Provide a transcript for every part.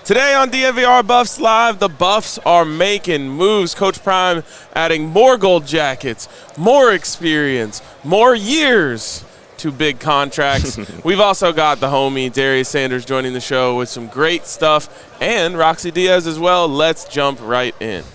Today on DNVR Buffs Live, the Buffs are making moves. Coach Prime adding more gold jackets, more experience, more years to big contracts. We've also got the homie Darius Sanders joining the show with some great stuff, and Rocsi Diaz as well. Let's jump right in.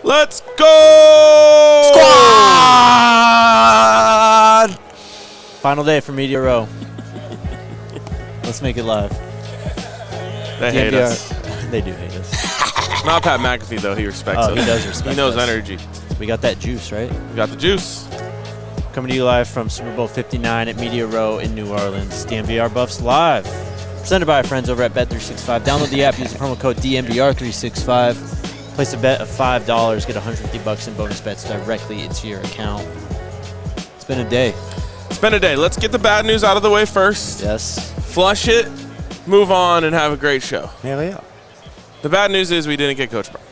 Let's go! Squad! Final day for Media Row. Let's make it live. They hate us. They do hate us. Not Pat McAfee, though. He respects us. He does respect us. He knows energy. We got that juice, right? We got the juice. Coming to you live from Super Bowl 59 at Media Row in New Orleans. DNVR Buffs Live. Presented by our friends over at Bet365. Download the app. Use the promo code DNVR365. Place a bet of $5, get $150 in bonus bets directly into your account. It's been a day. It's been a day. Let's get the bad news out of the way first. Yes. Flush it, move on, and have a great show. Hell yeah. The bad news is we didn't get Coach Brown.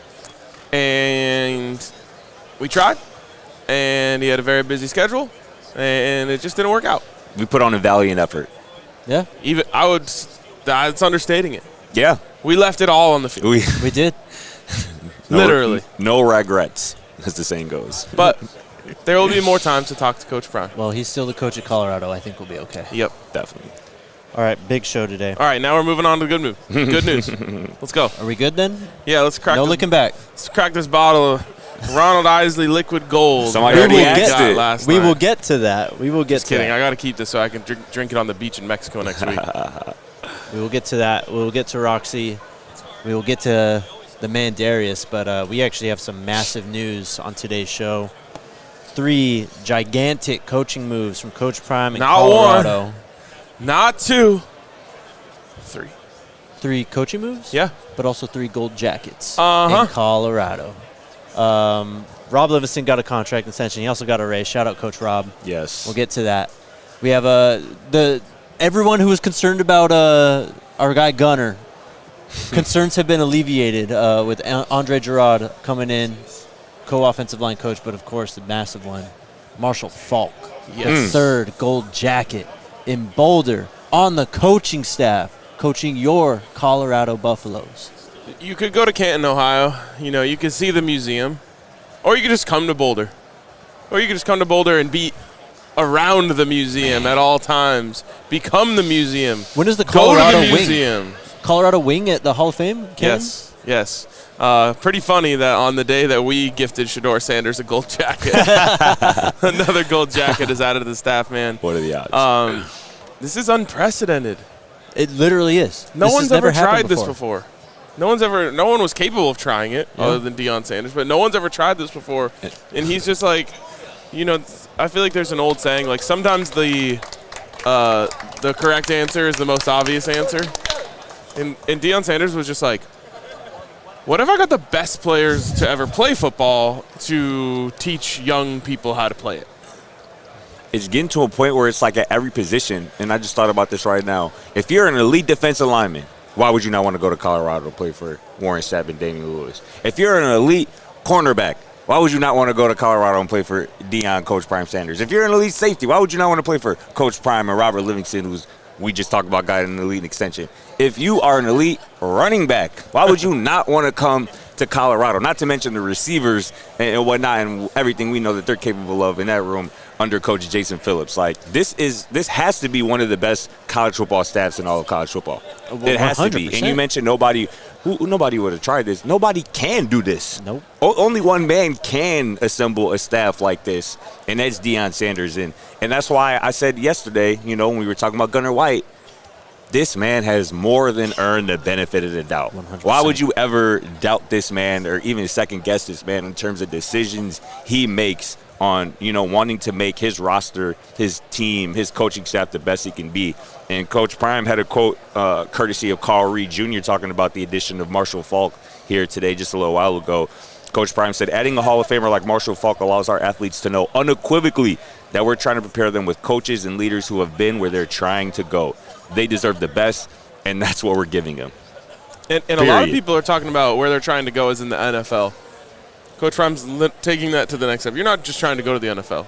And we tried, and he had a very busy schedule, and it just didn't work out. We put on a valiant effort. Yeah. That's understating it. Yeah. We left it all on the field. We did. Literally. No regrets, as the saying goes. But there will be more time to talk to Coach Prime. Well, he's still the coach of Colorado. I think we'll be okay. Yep. Definitely. All right, big show today. All right, now we're moving on to good news. Let's go. Are we good then? Yeah, let's crack. Looking back. Let's crack this bottle of Ronald Isley Liquid Gold. Somebody already asked it. We will get to that. We will get Just to kidding. that. I got to keep this so I can drink it on the beach in Mexico next week. We will get to that. We will get to Rocsi. We will get to the man Darius, but we actually have some massive news on today's show. 3 gigantic coaching moves from Coach Prime in Colorado. Not 1, not 2, 3. 3 coaching moves? Yeah. But also 3 gold jackets Uh-huh. in Colorado. Rob Livingston got a contract extension. He also got a raise. Shout out Coach Rob. Yes. We'll get to that. We have everyone who was concerned about our guy Gunner. Concerns have been alleviated with Andre Gurode coming in, co-offensive line coach, but of course the massive one, Marshall Faulk. Yes. The 3rd gold jacket in Boulder on the coaching staff, coaching your Colorado Buffaloes. You could go to Canton, Ohio. You could see the museum, or you could just come to Boulder. Or you could just come to Boulder and be around the museum at all times. Become the museum. When is the Colorado Go to the wing? museum. Colorado wing at the Hall of Fame? Canton? Yes. Pretty funny that on the day that we gifted Shador Sanders a gold jacket, another gold jacket is added to the staff, man. What are the odds? This is unprecedented. It literally is. No one's ever tried this before. No one was capable of trying it other than Deion Sanders, but no one's ever tried this before. And he's just like, I feel like there's an old saying, like sometimes the correct answer is the most obvious answer. And Deion Sanders was just like, what if I got the best players to ever play football to teach young people how to play it? It's getting to a point where it's like at every position, and I just thought about this right now. If you're an elite defensive lineman, why would you not want to go to Colorado to play for Warren Sapp and Damian Lewis? If you're an elite cornerback, why would you not want to go to Colorado and play for Deion, Coach Prime Sanders? If you're an elite safety, why would you not want to play for Coach Prime and Robert Livingston, who's we just talked about guy in an elite extension? If you are an elite running back, why would you not want to come to Colorado? Not to mention the receivers and whatnot and everything we know that they're capable of in that room. under Coach Jason Phillips. Like, this has to be one of the best college football staffs in all of college football. Well, it has 100%. to be. And you mentioned nobody would have tried this. Nobody can do this. Nope. Only one man can assemble a staff like this, and that's Deion Sanders. And that's why I said yesterday, when we were talking about Gunnar White, this man has more than earned the benefit of the doubt. 100%. Why would you ever doubt this man or even second-guess this man in terms of decisions he makes on, wanting to make his roster, his team, his coaching staff the best he can be? And Coach Prime had a quote courtesy of Carl Reed Jr. talking about the addition of Marshall Faulk here today just a little while ago. Coach Prime said, adding a Hall of Famer like Marshall Faulk allows our athletes to know unequivocally that we're trying to prepare them with coaches and leaders who have been where they're trying to go. They deserve the best, and that's what we're giving them. And a lot of people are talking about where they're trying to go is in the NFL. Coach Prime's taking that to the next step. You're not just trying to go to the NFL.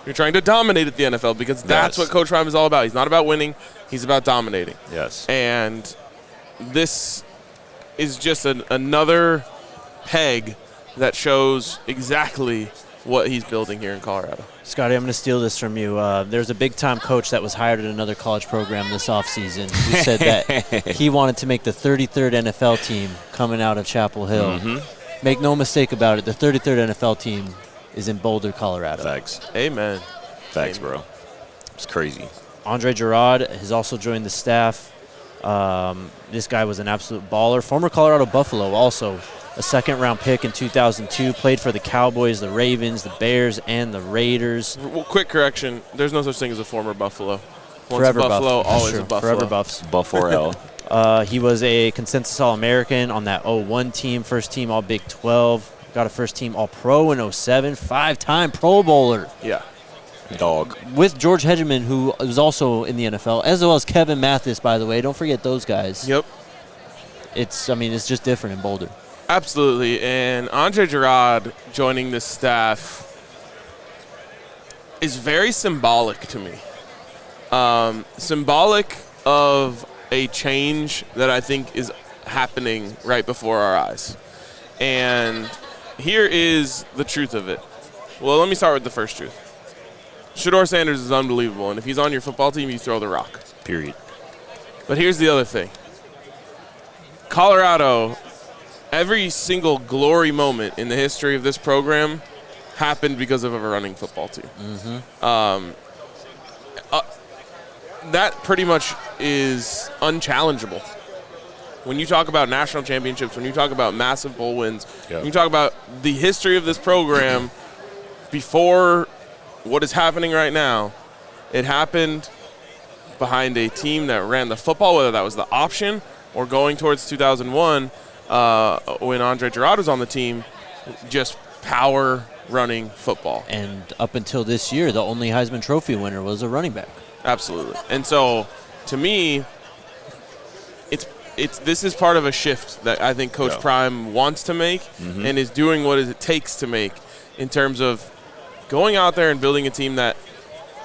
You're trying to dominate at the NFL because that's what Coach Prime is all about. He's not about winning. He's about dominating. Yes. And this is just another peg that shows exactly what he's building here in Colorado. Scotty, I'm going to steal this from you. There's a big-time coach that was hired at another college program this offseason who said that he wanted to make the 33rd NFL team coming out of Chapel Hill. Mm-hmm. Make no mistake about it, the 33rd NFL team is in Boulder, Colorado. Facts. Amen. Facts, bro. It's crazy. Andre Gurode has also joined the staff. This guy was an absolute baller. Former Colorado Buffalo, also a second-round pick in 2002. Played for the Cowboys, the Ravens, the Bears, and the Raiders. Well, quick correction. There's no such thing as a former Buffalo. Once Forever a Buffalo, Buff. always That's a true. Buffalo. Forever Buffs. Buff4L. He was a consensus All-American on that 01 team, first team All-Big 12. Got a first-team All-Pro in 07, five-time Pro Bowler. Yeah. Dog. With George Hedgeman, who was also in the NFL, as well as Kevin Mathis, by the way. Don't forget those guys. Yep. It's just different in Boulder. Absolutely. And Andre Gurode joining this staff is very symbolic to me. Symbolic of a change that I think is happening right before our eyes. And here is the truth of it. Well, let me start with the first truth. Shedeur Sanders is unbelievable, and if he's on your football team, you throw the rock. Period. But here's the other thing. Colorado, every single glory moment in the history of this program happened because of a running football team. Mm-hmm. That pretty much is unchallengeable. When you talk about national championships, when you talk about massive bowl wins, when you talk about the history of this program before what is happening right now, it happened behind a team that ran the football, whether that was the option or going towards 2001 when Andre Gurode was on the team, just power running football. And up until this year, the only Heisman Trophy winner was a running back. Absolutely. And so, to me, this is part of a shift that I think Coach Prime wants to make and is doing what it takes to make in terms of going out there and building a team that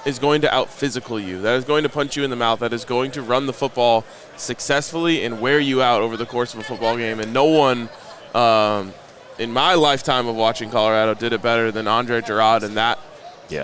is going to out-physical you, that is going to punch you in the mouth, that is going to run the football successfully and wear you out over the course of a football game. And no one in my lifetime of watching Colorado did it better than Andre Gurode and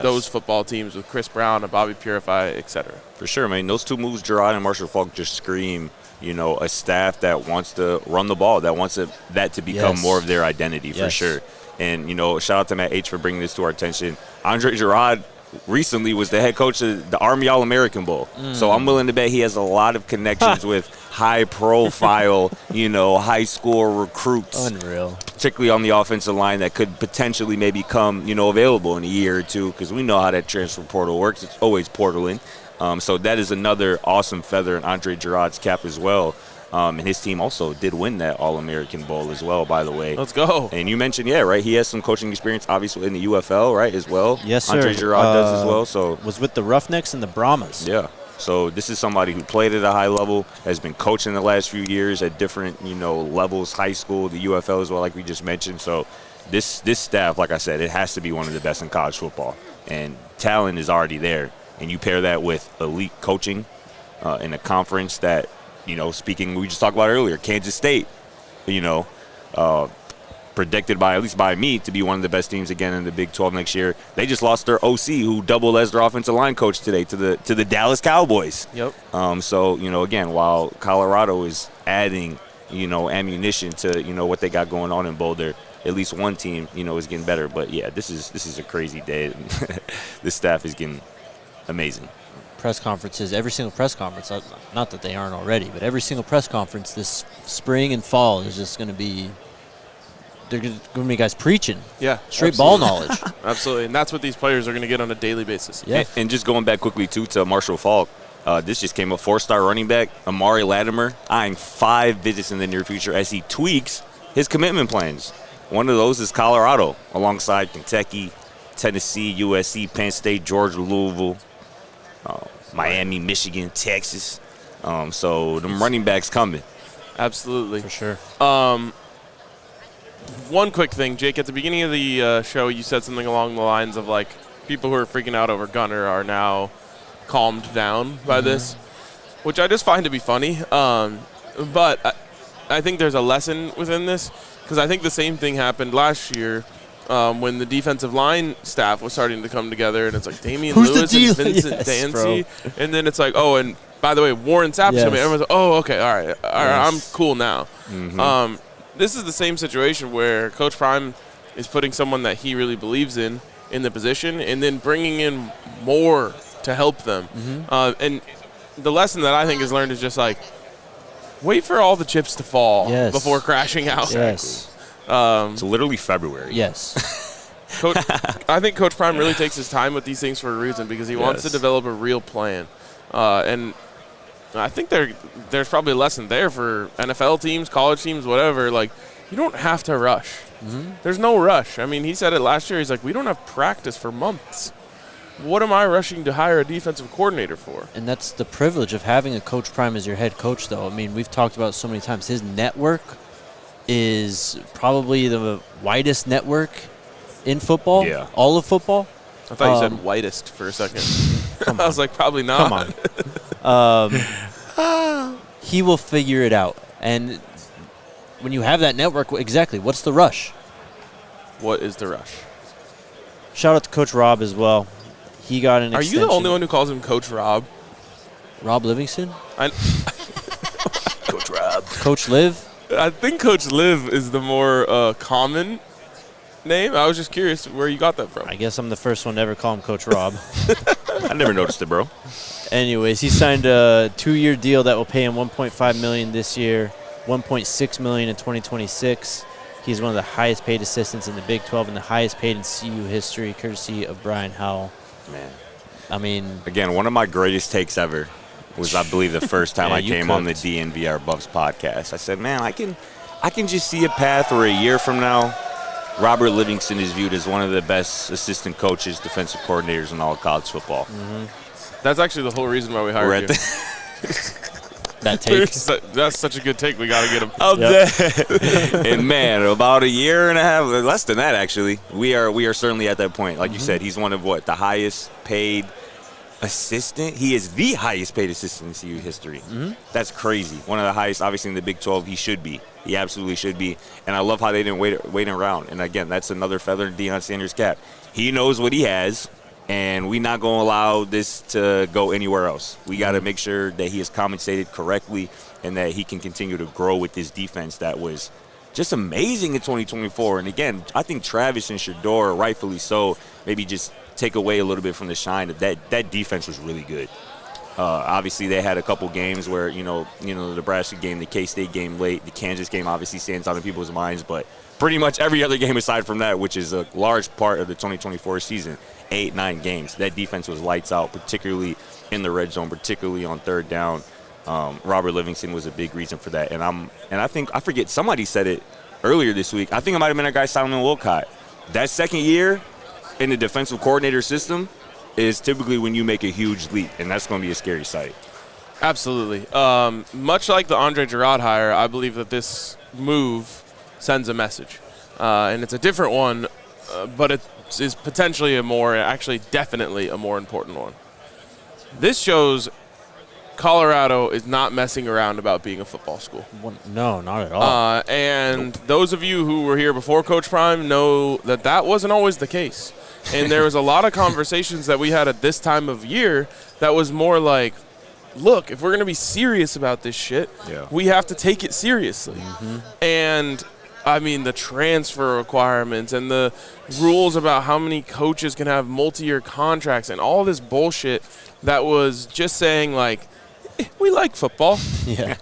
those football teams with Chris Brown and Bobby Purify, et cetera. For sure, man. Those two moves, Gurode and Marshall Faulk, just scream, a staff that wants to run the ball, that wants that to become more of their identity, for sure. And, shout out to Matt H. for bringing this to our attention. Andre Gurode recently was the head coach of the Army All-American Bowl. So I'm willing to bet he has a lot of connections with high-profile, high school recruits. Unreal. Particularly on the offensive line that could potentially maybe come, available in a year or two, because we know how that transfer portal works. It's always portaling. So that is another awesome feather in Andre Gurode's cap as well. And his team also did win that All-American Bowl as well, by the way. Let's go. And you mentioned, he has some coaching experience, obviously, in the UFL, right, as well. Yes, sir. Andre Gurode does as well. So was with the Roughnecks and the Brahmas. Yeah. So this is somebody who played at a high level, has been coaching the last few years at different, levels, high school, the UFL as well, like we just mentioned. So this staff, like I said, it has to be one of the best in college football. And talent is already there. And you pair that with elite coaching in a conference that, speaking, we just talked about earlier, Kansas State, predicted by, at least by me, to be one of the best teams again in the Big 12 next year. They just lost their OC, who doubled as their offensive line coach today, to the Dallas Cowboys. Yep. So, again, while Colorado is adding, ammunition to, what they got going on in Boulder, at least one team, is getting better. But, yeah, this is a crazy day. This staff is getting amazing. Press conferences, every single press conference, not that they aren't already, but every single press conference this spring and fall is just going to be, they're going to be guys preaching. Yeah. Straight ball knowledge. Absolutely. And that's what these players are going to get on a daily basis. Yeah. And just going back quickly, too, to Marshall Faulk, this just came up, 4-star running back, Amari Latimer, eyeing 5 visits in the near future as he tweaks his commitment plans. One of those is Colorado, alongside Kentucky, Tennessee, USC, Penn State, Georgia, Louisville, Miami, Michigan, Texas. So them running backs coming. Absolutely. For sure. One quick thing, Jake, at the beginning of the show, you said something along the lines of, like, people who are freaking out over Gunner are now calmed down by this, which I just find to be funny. But I think there's a lesson within this, because I think the same thing happened last year when the defensive line staff was starting to come together, and it's like Damian Lewis and Vincent Dancy. And then it's like, oh, and by the way, Warren Sapp's coming. Everyone's like, oh, okay, all right, I'm cool now. This is the same situation where Coach Prime is putting someone that he really believes in the position, and then bringing in more to help them. And the lesson that I think is learned is just like, wait for all the chips to fall before crashing out. Yes. It's literally February. Yes. I think Coach Prime really takes his time with these things for a reason, because he wants to develop a real plan. And I think there's probably a lesson there for NFL teams, college teams, whatever. Like, you don't have to rush. There's no rush. I mean, he said it last year. He's like, we don't have practice for months. What am I rushing to hire a defensive coordinator for? And that's the privilege of having a Coach Prime as your head coach, though. I mean, we've talked about it so many times. His network is probably the widest network in football. Yeah. All of football. I thought you said whitest for a second. I was like, probably not. Come on. He will figure it out. And when you have that network, exactly, what's the rush? What is the rush? Shout out to Coach Rob as well. He got an extension. Are you the only one who calls him Coach Rob? Rob Livingston? Coach Rob. Coach Liv? I think Coach Liv is the more common name. I was just curious where you got that from. I guess I'm the first one to ever call him Coach Rob. I never noticed it, bro. Anyways, he signed a 2-year deal that will pay him $1.5 million this year, $1.6 million in 2026. He's one of the highest paid assistants in the Big 12 and the highest paid in CU history, courtesy of Brian Howell. Man. I mean, again, one of my greatest takes ever was, I believe, the first time I came on the DNVR Buffs podcast. I said, man, I can just see a path where a year from now, Robert Livingston is viewed as one of the best assistant coaches, defensive coordinators in all of college football. That's actually the whole reason why we hired you. that take. That's such a good take. We got to get him. And, man, about a year and a half, less than that, actually, we are certainly at that point. Like you said, he's one of, the highest paid assistant? He is the highest paid assistant in CU history. That's crazy. One of the highest, obviously, in the Big 12. He should be. He absolutely should be. And I love how they didn't wait around. And, again, that's another feather in Deion Sanders' cap. He knows what he has. And we're not going to allow this to go anywhere else. We got to make sure that he is compensated correctly and that he can continue to grow with this defense that was just amazing in 2024. And, again, I think Travis and Shador, rightfully so, maybe just take away a little bit from the shine. That defense was really good. Obviously, they had a couple games where, the Nebraska game, the K-State game late, the Kansas game obviously stands out in people's minds. But pretty much every other game aside from that, which is a large part of the 2024 season, 8-9 games. That defense was lights out, particularly in the red zone, particularly on third down. Robert Livingston was a big reason for that. And I think, I forget, somebody said it earlier this week. I think it might have been our guy, Solomon Wilcott. That second year in the defensive coordinator system is typically when you make a huge leap, and that's going to be a scary sight. Absolutely. Much like the Andre Gurode hire, I believe that this move sends a message. And it's a different one, but it is potentially definitely a more important one. This shows Colorado is not messing around about being a football school. No, not at all. And those of you who were here before Coach Prime know that wasn't always the case. And there was a lot of conversations that we had at this time of year that was more like, look, if we're going to be serious about this shit, we have to take it seriously. And, I mean, the transfer requirements and the rules about how many coaches can have multi-year contracts and all this bullshit that was just saying, like, we like football. Yeah.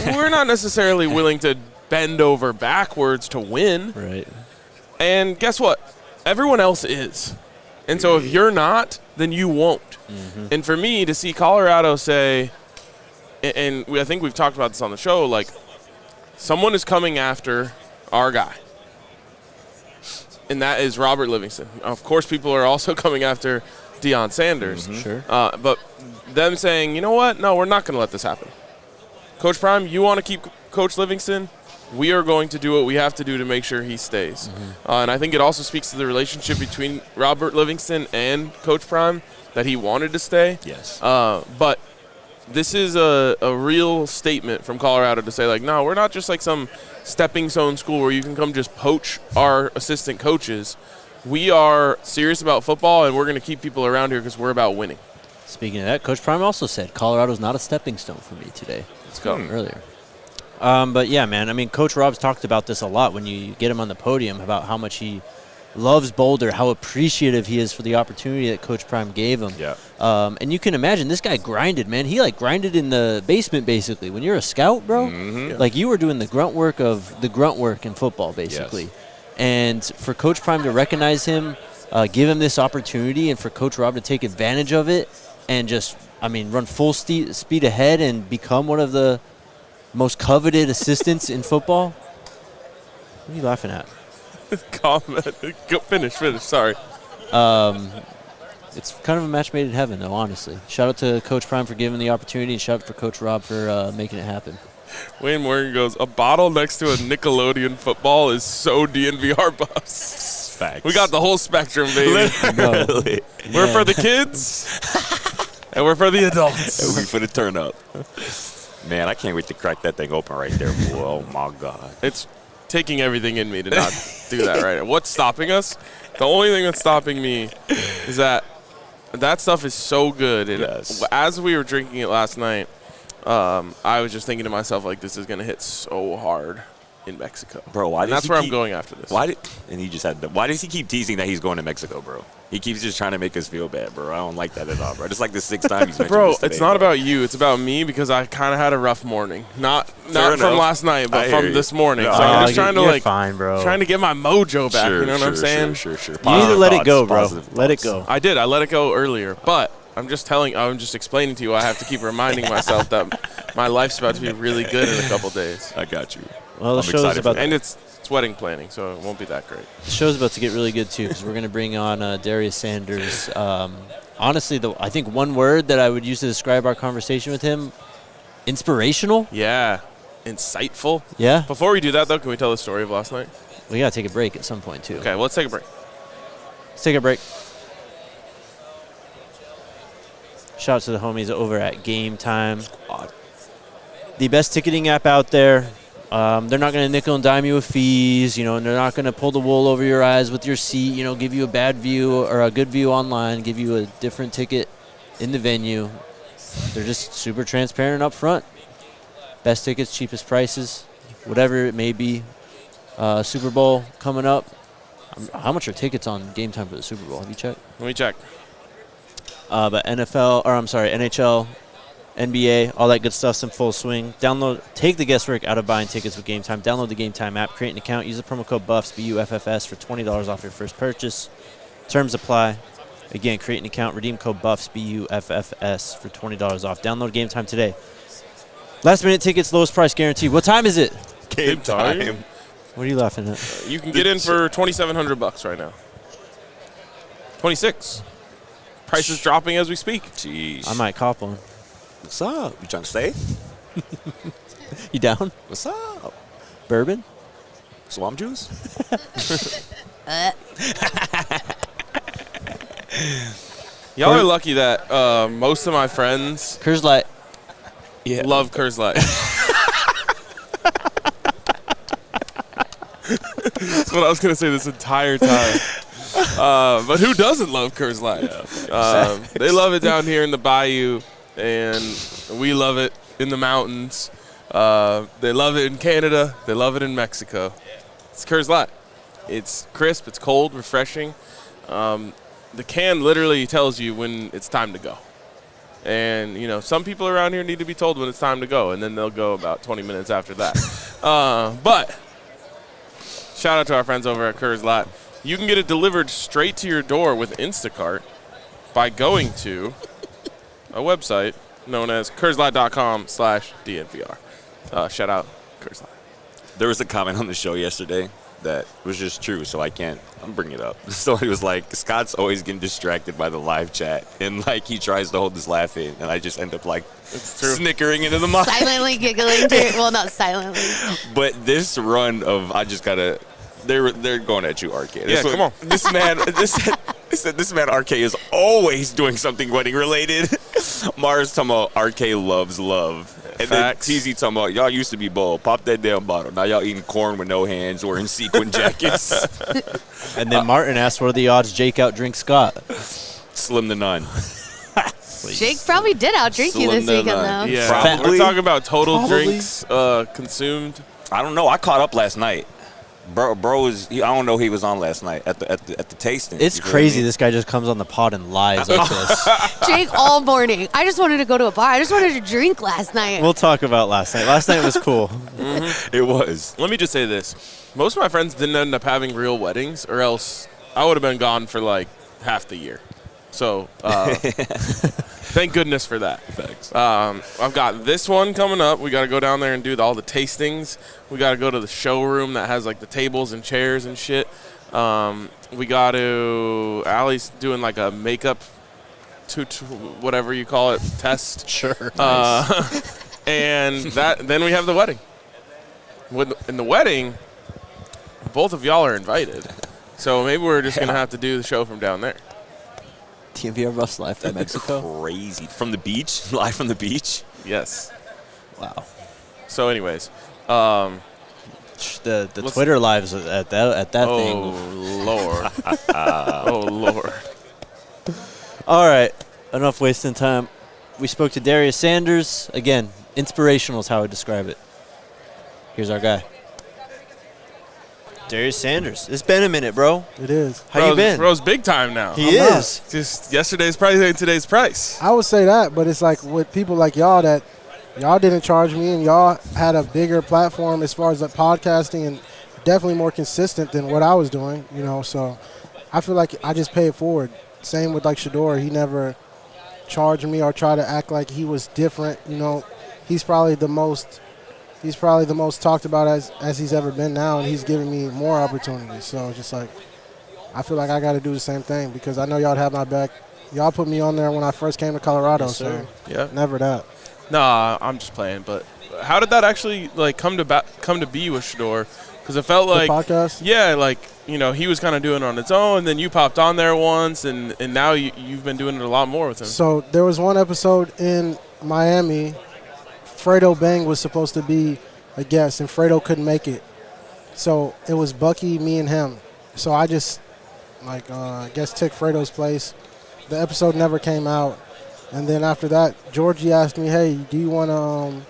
We're not necessarily willing to bend over backwards to win. Right. And guess what? Everyone else is. And so if you're not, then you won't. And for me to see Colorado say, and I think we've talked about this on the show, like, someone is coming after our guy. And that is Robert Livingston. Of course, people are also coming after Deion Sanders. Sure. But them saying, you know what? No, we're not going to let this happen. Coach Prime, you want to keep Coach Livingston? We are going to do what we have to do to make sure he stays. And I think it also speaks to the relationship between Robert Livingston and Coach Prime that he wanted to stay. Yes. But this is a real statement from Colorado to say, like, no, we're not just like some stepping stone school where you can come just poach our assistant coaches. We are serious about football, and we're going to keep people around here because we're about winning. Speaking of that, Coach Prime also said Colorado's not a stepping stone for me today. Let's go. Earlier. But, yeah, man, I mean, Coach Rob's talked about this a lot when you get him on the podium about how much he loves Boulder, how appreciative he is for the opportunity that Coach Prime gave him. Yeah. And you can imagine this guy grinded, man. He, like, grinded in the basement, basically. When you're a scout, bro, like, you were doing the grunt work in football, basically. Yes. And for Coach Prime to recognize him, give him this opportunity, and for Coach Rob to take advantage of it and just, I mean, run full speed ahead and become one of the most coveted assistants in football. What are you laughing at? Comment. Go finish. Sorry. It's kind of a match made in heaven, though, honestly. Shout out to Coach Prime for giving the opportunity, and shout out for Coach Rob for making it happen. Wayne Morgan goes, a bottle next to a Nickelodeon football is so DNVR Buffs. Facts. We got the whole spectrum, baby. Literally. We're for the kids, and we're for the adults. We for the turn up. Man, I can't wait to crack that thing open right there. Oh, my God. It's taking everything in me to not do that right now. What's stopping us? The only thing that's stopping me is that stuff is so good. And as we were drinking it last night, I was just thinking to myself, like, this is going to hit so hard in Mexico. Bro, why? And that's where I'm going after this. Why does he keep teasing that he's going to Mexico, bro? He keeps just trying to make us feel bad, bro. I don't like that at all, bro. It's like the sixth time he's mentioned bro, this today, it's not about you. It's about me because I kind of had a rough morning. Not from last night, but from this morning. No. So I'm just trying to, like, fine, bro. trying to get my mojo back. You know what I'm saying? Sure. You need to let it go, bro. Let it go. I did. I let it go earlier, but I'm just explaining to you. I have to keep reminding myself that my life's about to be really good in a couple days. I got you. Well, the show's about, and it's wedding planning, so it won't be that great. The show's about to get really good too because we're going to bring on Darius Sanders. Honestly, I think one word that I would use to describe our conversation with him: inspirational. Yeah, insightful. Yeah. Before we do that, though, can we tell the story of last night? We got to take a break at some point too. Okay, well, let's take a break. Let's take a break. Shout out to the homies over at Game Time. The best ticketing app out there. They're not going to nickel and dime you with fees, and they're not going to pull the wool over your eyes with your seat, give you a bad view or a good view online, give you a different ticket in the venue. They're just super transparent up front. Best tickets, cheapest prices, whatever it may be. Super Bowl coming up. How much are tickets on Game Time for the Super Bowl? Have you checked? Let me check. But NHL, NBA, all that good stuff's in full swing. Take the guesswork out of buying tickets with Game Time. Download the Game Time app, create an account, use the promo code BUFFS, BUFFS, for $20 off your first purchase. Terms apply. Again, create an account, redeem code BUFFS, BUFFS, for $20 off. Download Game Time today. Last minute tickets, lowest price guarantee. What time is it? Game time. What are you laughing at? You can get in for $2,700 right now. 26. Price is dropping as we speak. Jeez. I might cop one. What's up? You trying to stay? You down? What's up? Bourbon? Swamp juice? Y'all are lucky that most of my friends Coors Light. love Coors Light. That's what I was going to say this entire time. But who doesn't love Coors Light? Yeah. They love it down here in the bayou, and we love it in the mountains. They love it in Canada. They love it in Mexico. It's Coors Light. It's crisp. It's cold, refreshing. The can literally tells you when it's time to go. And, you know, some people around here need to be told when it's time to go, and then they'll go about 20 minutes after that. But shout out to our friends over at Coors Light. You can get it delivered straight to your door with Instacart by going to a website known as CoorsLight.com/DNVR. Shout out Coors Light. There was a comment on the show yesterday that was just true, so I'm bringing it up. So he was like, Scott's always getting distracted by the live chat, and like he tries to hold his laugh in, and I just end up like snickering into the mic. Silently giggling. Well, not silently. But this run of they're going at you, RK. Yeah, come on. This man RK is always doing something wedding related. Mars talking about RK loves love. And Facts. then TZ talking about y'all used to be bold. Pop that damn bottle. Now y'all eating corn with no hands, wearing sequin jackets. And then Martin asked, what are the odds Jake outdrinks Scott? Slim to none. Jake probably did outdrink you this weekend, though. Yeah, Probably. we're talking about total drinks consumed. I don't know. I caught up last night. Bro was. I don't know. He was on last night at the tasting. It's You feel crazy. me? This guy just comes on the pod and lies like this. Jake all morning. I just wanted to go to a bar. I just wanted to drink last night. We'll talk about last night. Last night was cool. It was. Let me just say this. Most of my friends didn't end up having real weddings, or else I would have been gone for like half the year. So thank goodness for that. Thanks. I've got this one coming up. We got to go down there and do all the tastings. We got to go to the showroom that has like the tables and chairs and shit. We got to Allie's doing like a makeup whatever you call it test. Sure. And then we have the wedding. In the wedding, both of y'all are invited. So maybe we're just going to have to do the show from down there. DNVR Buffs live from Mexico. Crazy. From the beach? Live from the beach? Yes. Wow. So anyways, The Twitter lives at that thing. oh, Lord. Oh, Lord. All right. Enough wasting time. We spoke to Darius Sanders. Again, inspirational is how I would describe it. Here's our guy. Darius Sanders. It's been a minute, bro. It is. How you been? Bro's big time now. He I'm is. Just yesterday's price ain't today's price. I would say that, but it's like with people like y'all that y'all didn't charge me and y'all had a bigger platform as far as like podcasting and definitely more consistent than what I was doing, you know. So I feel like I just pay it forward. Same with like Shador. He never charged me or tried to act like he was different, you know. He's probably the most talked about as he's ever been now, and he's giving me more opportunities. So just like I feel like I got to do the same thing because I know y'all have my back. Y'all put me on there when I first came to Colorado, Yes, sir. so Yeah. never that. Nah, I'm just playing. But how did that actually like come to be with Shador? Because it felt like The podcast? yeah, like you know he was kind of doing it on its own, and then you popped on there once, and now you've been doing it a lot more with him. So there was one episode in Miami. Fredo Bang was supposed to be a guest, and Fredo couldn't make it. So it was Bucky, me, and him. So I just, I guess took Fredo's place. The episode never came out. And then after that, Georgie asked me, hey, do you want to,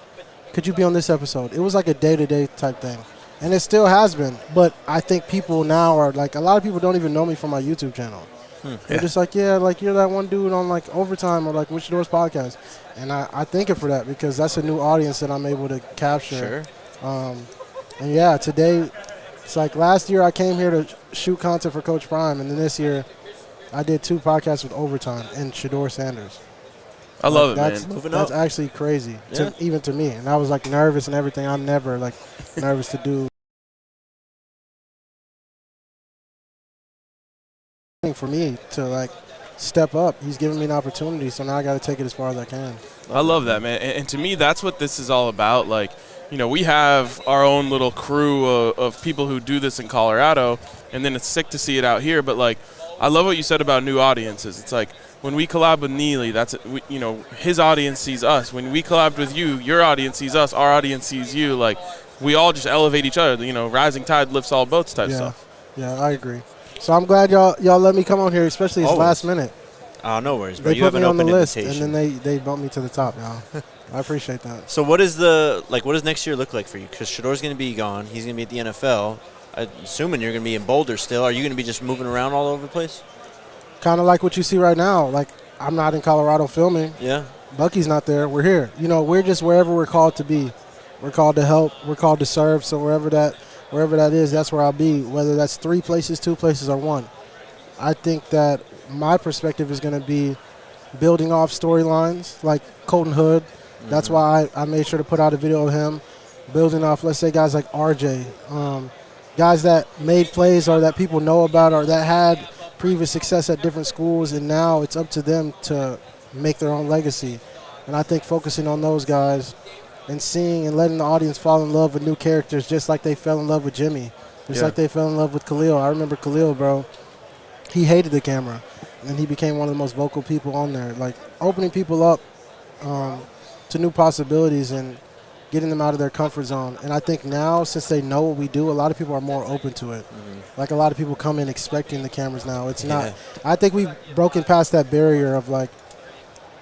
could you be on this episode? It was like a day-to-day type thing. And it still has been. But I think people now are like, a lot of people don't even know me from my YouTube channel. They're just like, yeah, like you're that one dude on like Overtime or like Which Doors Podcast. And I thank it for that because that's a new audience that I'm able to capture. Sure. And yeah, today, it's like last year I came here to shoot content for Coach Prime, and then this year I did 2 podcasts with Overtime and Shador Sanders. I love it, That's, man. that's actually crazy, even to me. And I was like nervous and everything. I'm never like nervous to do. For me to like step up, he's giving me an opportunity, so now I got to take it as far as I can. I love that, man. And to me, that's what this is all about. Like, you know, we have our own little crew of people who do this in Colorado, and then it's sick to see it out here. But, like, I love what you said about new audiences. It's like when we collab with Neely, his audience sees us. When we collabed with you, your audience sees us. Our audience sees you. Like, we all just elevate each other. Rising tide lifts all boats type stuff. Yeah, I agree. So I'm glad y'all let me come on here, especially this last minute. Oh, no worries, bro. They You put have me an on the open list, invitation. and then they bumped me to the top, y'all. I appreciate that. So what does next year look like for you? Because Shador's going to be gone. He's going to be at the NFL. I'm assuming you're going to be in Boulder still. Are you going to be just moving around all over the place? Kind of like what you see right now. Like, I'm not in Colorado filming. Yeah. Bucky's not there. We're here. We're just wherever we're called to be. We're called to help. We're called to serve. So wherever that is, that's where I'll be, whether that's 3 places, 2 places, or 1. I think that my perspective is going to be building off storylines like Colton Hood. That's why I made sure to put out a video of him building off, let's say, guys like RJ, guys that made plays or that people know about or that had previous success at different schools, and now it's up to them to make their own legacy. And I think focusing on those guys and seeing and letting the audience fall in love with new characters just like they fell in love with Jimmy, just like they fell in love with Khalil. I remember Khalil, bro. He hated the camera, and he became one of the most vocal people on there, like opening people up to new possibilities and getting them out of their comfort zone. And I think now, since they know what we do, a lot of people are more open to it. Like, a lot of people come in expecting the cameras now. It's not. I think we've broken past that barrier of, like,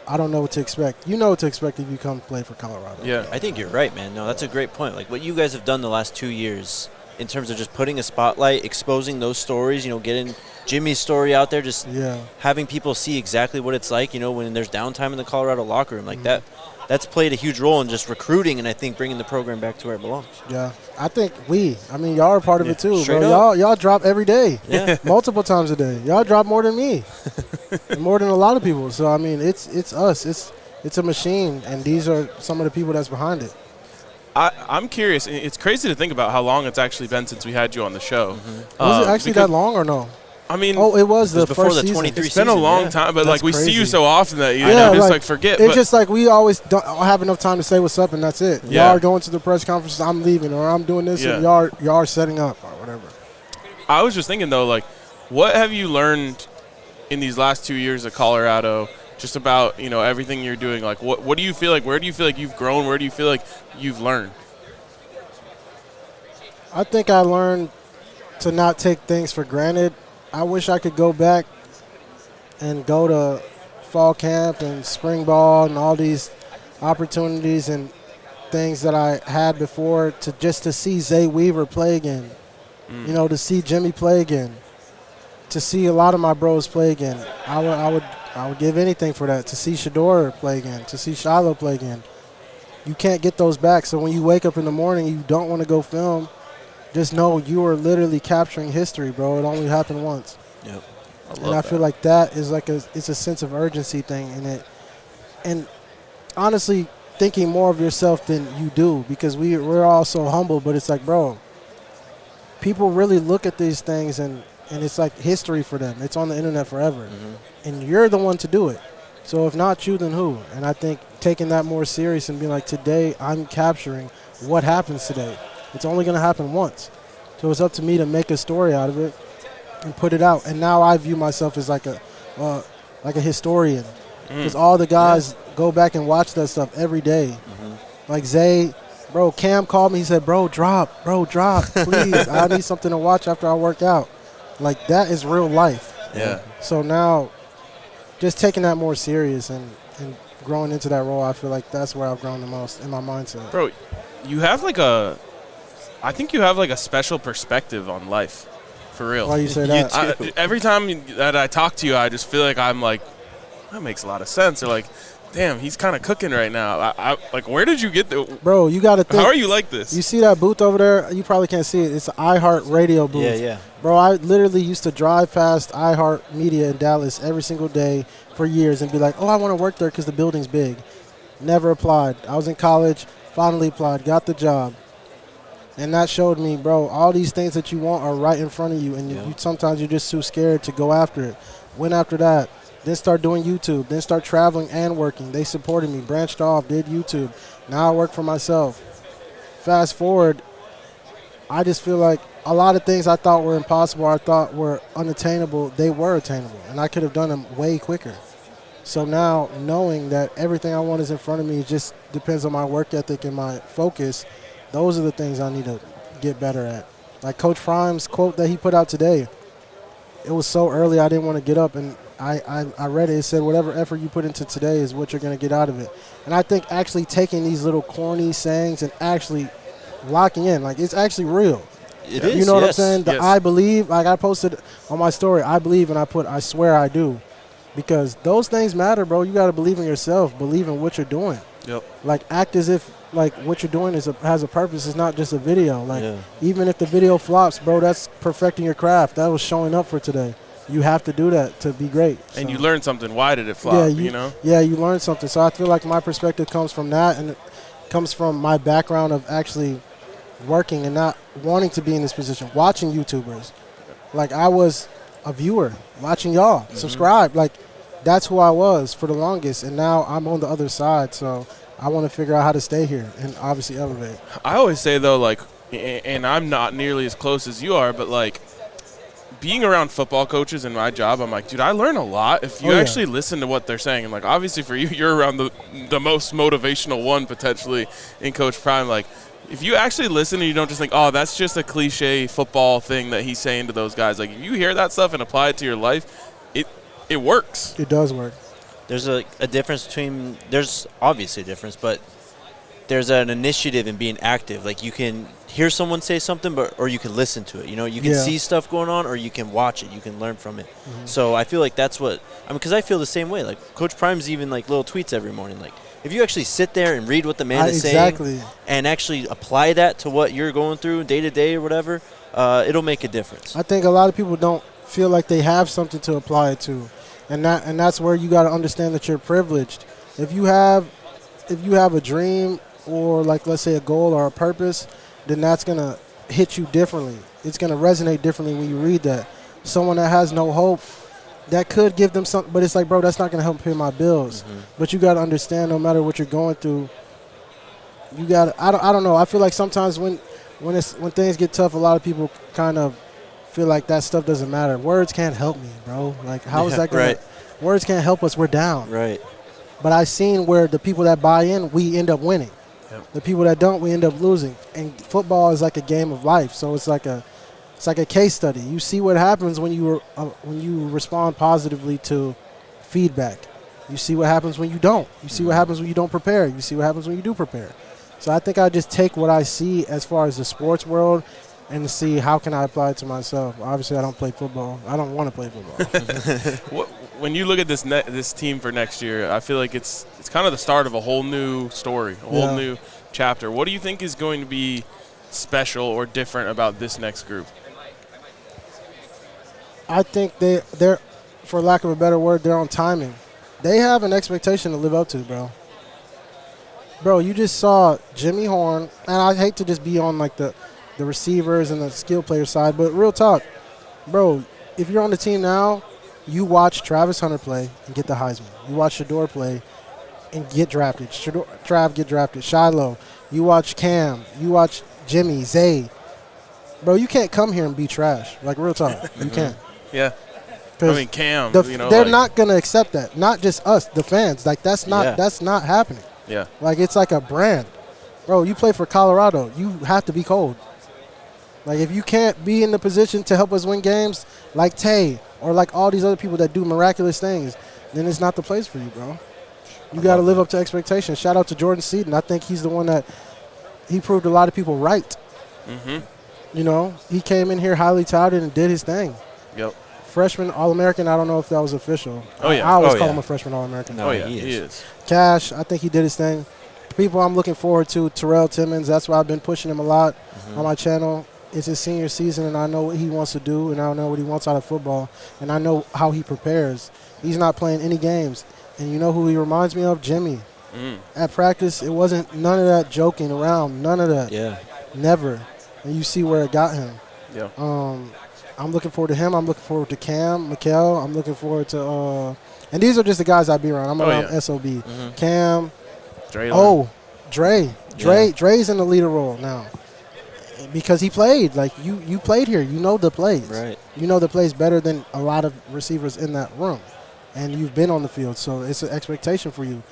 I don't know what to expect. You know what to expect if you come play for Colorado. Yeah. I think you're right, man. No, that's a great point. Like, what you guys have done the last 2 years in terms of just putting a spotlight, exposing those stories, getting Jimmy's story out there, just having people see exactly what it's like, when there's downtime in the Colorado locker room. Like, that's played a huge role in just recruiting and I think bringing the program back to where it belongs. Yeah. I think y'all are part of it too, Straight bro. up. Y'all drop every day. Yeah. Multiple times a day. Y'all drop more than me. More than a lot of people. So, I mean, it's us. It's a machine, and these are some of the people that's behind it. I'm curious. It's crazy to think about how long it's actually been since we had you on the show. Was it actually that long or no? I mean, it was the before first the season. 23 it's been a long time, but That's we see you crazy. so often that you just forget. It's just like we always don't have enough time to say what's up, and that's it. Yeah. Y'all are going to the press conferences, I'm leaving, or I'm doing this, and y'all are setting up, or whatever. I was just thinking, though, like, what have you learned in these last 2 years of Colorado just about, everything you're doing? Like, what do you feel like? Where do you feel like you've grown? Where do you feel like you've learned? I think I learned to not take things for granted. I wish I could go back and go to fall camp and spring ball and all these opportunities and things that I had before to see Zay Weaver play again, to see Jimmy play again, to see a lot of my bros play again. I would give anything for that, to see Shador play again, to see Shiloh play again. You can't get those back, so when you wake up in the morning, you don't want to go film. Just know you are literally capturing history, bro. It only happened once. Yep. I feel like that is it's a sense of urgency thing in it. And honestly, thinking more of yourself than you do, because we're all so humble, but it's like, bro, people really look at these things and it's like history for them. It's on the internet forever. And you're the one to do it. So if not you, then who? And I think taking that more serious and being like, today I'm capturing what happens today. It's only going to happen once. So it's up to me to make a story out of it and put it out. And now I view myself as like a historian, because all the guys go back and watch that stuff every day. Like Zay, bro, Cam called me. He said, bro, drop, please. I need something to watch after I work out. Like, that is real life. Yeah. So now just taking that more serious and growing into that role, I feel like that's where I've grown the most in my mindset. Bro, you have I think you have a special perspective on life, for real. Why you say that? Every time that I talk to you, I just feel like I'm like, that makes a lot of sense. Or like, damn, he's kind of cooking right now. Like, where did you get the? Bro, you got to think. How are you like this? You see that booth over there? You probably can't see it. It's an iHeart Radio booth. Yeah. Bro, I literally used to drive past iHeart Media in Dallas every single day for years and be like, oh, I want to work there because the building's big. Never applied. I was in college, finally applied, got the job. And that showed me, bro, all these things that you want are right in front of you, and you sometimes you're just too scared to go after it. Went after that. Then start doing YouTube. Then start traveling and working. They supported me, branched off, did YouTube. Now I work for myself. Fast forward, I just feel like a lot of things I thought were impossible, I thought were unattainable, they were attainable, and I could have done them way quicker. So now, knowing that everything I want is in front of me, it just depends on my work ethic and my focus. Those are the things I need to get better at. Like Coach Prime's quote that he put out today, it was so early I didn't want to get up, and I read it. It said, whatever effort you put into today is what you're going to get out of it. And I think actually taking these little corny sayings and actually locking in, like it's actually real. It is, you know what I'm yes. saying? The Yes. I believe, like I posted on my story, I believe, and I put I swear I do. Because those things matter, bro. You got to believe in yourself, believe in what you're doing. Yep. Like act as if like what you're doing has a purpose. It's not just a video. Like Yeah. even if the video flops, bro, that's perfecting your craft. That was showing up for today. You have to do that to be great. And So, you learn something. Why did it flop? yeah, you know. Yeah, you learn something. So I feel like my perspective comes from that, and it comes from my background of actually working and not wanting to be in this position, watching YouTubers. Like I was a viewer, watching y'all, subscribe. Like that's who I was for the longest, and now I'm on the other side. So I want to figure out how to stay here and obviously elevate. I always say though, like, and I'm not nearly as close as you are, but like, being around football coaches in my job, I'm like, dude, I learn a lot if you Oh, yeah. actually listen to what they're saying. And like, obviously for you, you're around the most motivational one potentially in Coach Prime. Like, if you actually listen and you don't just think, oh, that's just a cliche football thing that he's saying to those guys. Like, if you hear that stuff and apply it to your life, it works. It does work. There's a difference between – there's obviously a difference, but there's an initiative in being active. Like, you can hear someone say something, or you can listen to it. You know, you can Yeah. see stuff going on, or you can watch it. You can learn from it. So I feel like that's what – I mean, because I feel the same way. Like, Coach Prime's even, like, little tweets every morning. Like, if you actually sit there and read what the man is Exactly. saying and actually apply that to what you're going through day to day or whatever, it'll make a difference. I think a lot of people don't feel like they have something to apply it to. And that's where you got to understand that you're privileged. If you have a dream or like let's say a goal or a purpose, then that's going to hit you differently. It's going to resonate differently when you read that. Someone that has no hope, that could give them something, but it's like, bro, that's not going to help pay my bills. But you got to understand no matter what you're going through, you got to, I don't know. I feel like sometimes when things get tough, a lot of people kind of feel like that stuff doesn't matter. Words can't help me, bro. Like, how is that going to – words can't help us. We're down. Right. But I've seen where the people that buy in, we end up winning. Yep. The people that don't, we end up losing. And football is like a game of life. So it's like a case study. You see what happens when you respond positively to feedback. You see what happens when you don't. You see what happens when you don't prepare. You see what happens when you do prepare. So I think I just take what I see as far as the sports world and see how can I apply it to myself. Obviously, I don't play football. I don't want to play football. When you look at this team for next year, I feel like it's kind of the start of a whole new story, a whole new chapter. What do you think is going to be special or different about this next group? I think they're, for lack of a better word, they're on timing. They have an expectation to live up to, bro. Bro, you just saw Jimmy Horn, and I hate to just be on like the receivers and the skill player side, but real talk, bro, if you're on the team now, you watch Travis Hunter play and get the Heisman. You watch Shador play and get drafted. Trav get drafted. Shiloh. You watch Cam. You watch Jimmy, Zay. Bro, you can't come here and be trash. Like, real talk. You can't. Yeah. I mean, Cam, they're not going to accept that. Not just us, the fans. Like, that's not happening. Yeah. Like, it's like a brand. Bro, you play for Colorado. You have to be cold. Like, if you can't be in the position to help us win games like Tay or like all these other people that do miraculous things, then it's not the place for you, bro. You got to live up to expectations. Shout out to Jordan Seaton. I think he's the one that he proved a lot of people right. You know, he came in here highly touted and did his thing. Yep. Freshman All-American, I don't know if that was official. Oh, yeah. I always call him a freshman All-American. No, Oh, yeah, he he is. is. Cash, I think he did his thing. People I'm looking forward to, Terrell Timmons. That's why I've been pushing him a lot on my channel. It's his senior season, and I know what he wants to do, and I know what he wants out of football, and I know how he prepares. He's not playing any games. And you know who he reminds me of? Jimmy. At practice, it wasn't none of that joking around, none of that. Yeah. Never. And you see where it got him. Yeah. I'm looking forward to him. I'm looking forward to Cam, Mikel. I'm looking forward to and these are just the guys I be around. I'm around SOB. Cam. Dre. Dre's in the leader role now. because he played. Like, you played here. You know the plays. Right. You know the plays better than a lot of receivers in that room. And you've been on the field, so it's an expectation for you.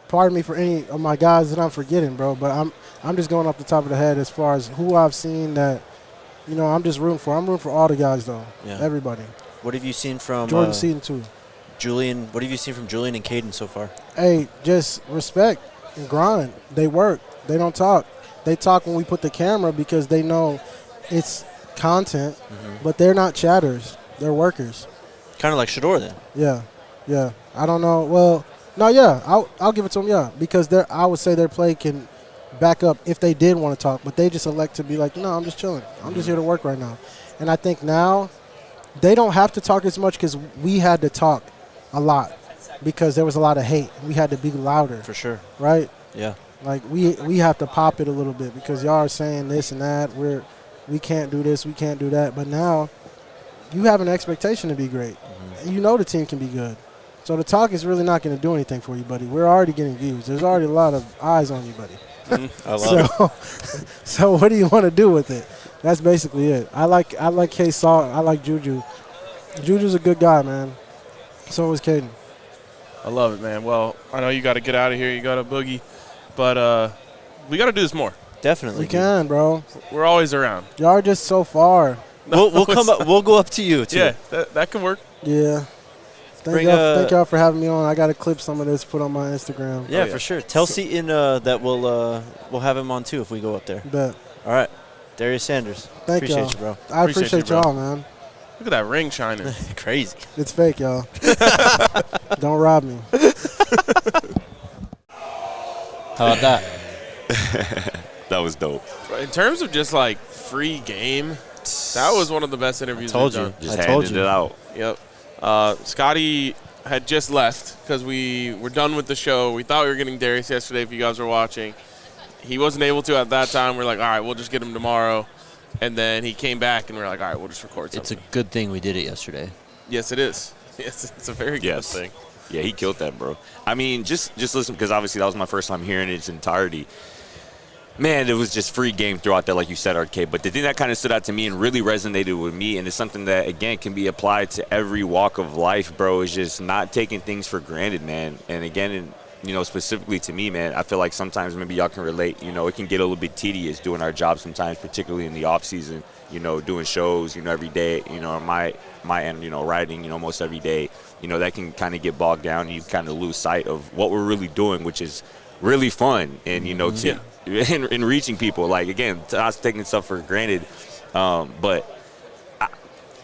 Pardon me for any of my guys that I'm forgetting, bro, but I'm just going off the top of the head as far as who I've seen that, I'm just rooting for. I'm rooting for all the guys, though. Yeah. Everybody. What have you seen from Jordan Seaton, too. Julian? What have you seen from Julian and Caden so far? Hey, just respect and grind. They work. They don't talk. They talk when we put the camera because they know it's content, but they're not chatters. They're workers. Kind of like Shador then. Yeah. I don't know. Well, no, yeah. I'll give it to them, yeah, because I would say their play can back up if they did want to talk, but they just elect to be like, no, I'm just chilling. I'm just here to work right now. And I think now they don't have to talk as much because we had to talk a lot because there was a lot of hate. We had to be louder. For sure. Right? Yeah. Like, we have to pop it a little bit because y'all are saying this and that. We can't do this, we can't do that. But now you have an expectation to be great. And you know the team can be good. So the talk is really not going to do anything for you, buddy. We're already getting views. There's already a lot of eyes on you, buddy. I love it. So what do you want to do with it? That's basically it. I like K-Salt. I like Juju. Juju's a good guy, man. So is Caden. I love it, man. Well, I know you got to get out of here. You got to boogie. But we got to do this more. Definitely. We can, bro. We're always around. Y'all are just so far. We'll come up. We'll go up to you too. Yeah, that could work. Yeah. Thank y'all for having me on. I got to clip some of this, put on my Instagram. Yeah, for sure. Tell Seaton that we'll have him on too if we go up there. Bet. All right. Darius Sanders. Thank Appreciate y'all. you, bro. I appreciate you, bro. y'all, man. Look at that ring shining. Crazy. It's fake, y'all. Don't rob me. How about that? That was dope. In terms of just like free game, that was one of the best interviews told we've you. done. Just I told handed you. it out. Yep. Scotty had just left because we were done with the show. We thought we were getting Darius yesterday if you guys were watching. He wasn't able to at that time. We're like, all right, we'll just get him tomorrow. And then he came back and we're like, all right, we'll just record something. It's a good thing we did it yesterday. Yes, it is. Yes, it's a very good thing. Yeah, he killed that, bro. I mean, just listen, because obviously that was my first time hearing it in its entirety. Man, it was just free game throughout that, like you said, Arcade. But the thing that kind of stood out to me and really resonated with me, and it's something that, again, can be applied to every walk of life, bro, is just not taking things for granted, man. And, again, specifically to me, man, I feel like sometimes maybe y'all can relate. It can get a little bit tedious doing our job sometimes, particularly in the off season, doing shows, every day, my end, writing, almost every day. That can kind of get bogged down and you kind of lose sight of what we're really doing, which is really fun and, in reaching people. Like, again, us taking stuff for granted. But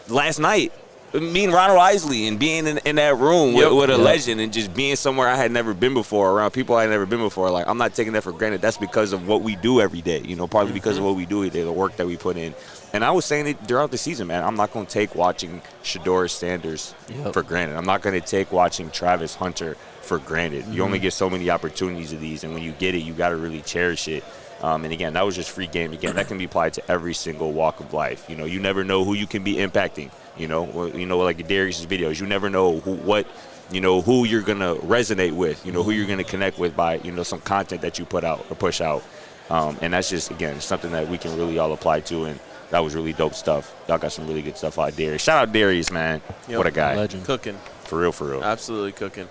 last night, me and Ronald Isley and being in that room with a legend and just being somewhere I had never been before, around people I had never been before, like, I'm not taking that for granted. That's because of what we do every day, partly because of what we do every day, the work that we put in. And I was saying it throughout the season, man, I'm not going to take watching Darius Sanders for granted. I'm not going to take watching Travis Hunter for granted. You only get so many opportunities of these, and when you get it, you got to really cherish it. And again, that was just free game. Again, that can be applied to every single walk of life. You never know who you can be impacting. Like Darius's videos, you never know who you're gonna resonate with. Who you're gonna connect with by some content that you put out or push out. And that's just, again, something that we can really all apply to. And that was really dope stuff. Y'all got some really good stuff out of Darius. Shout out Darius, man. Yep. What a guy. Legend. Cooking. For real. Absolutely cooking.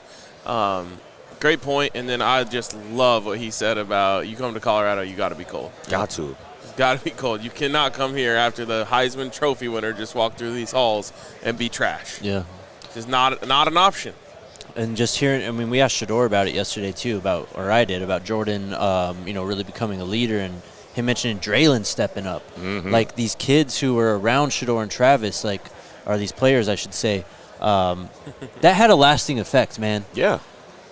Great point. And then I just love what he said about you come to Colorado, you got to be cold. Got to. Got to be cold. You cannot come here after the Heisman Trophy winner just walk through these halls and be trash. Yeah. Just not an option. And just hearing, we asked Shador about it yesterday too, I did, about Jordan, really becoming a leader and him mentioning Draylon stepping up. Mm-hmm. Like these kids who were around Shador and Travis, are these players, I should say, that had a lasting effect, man. Yeah.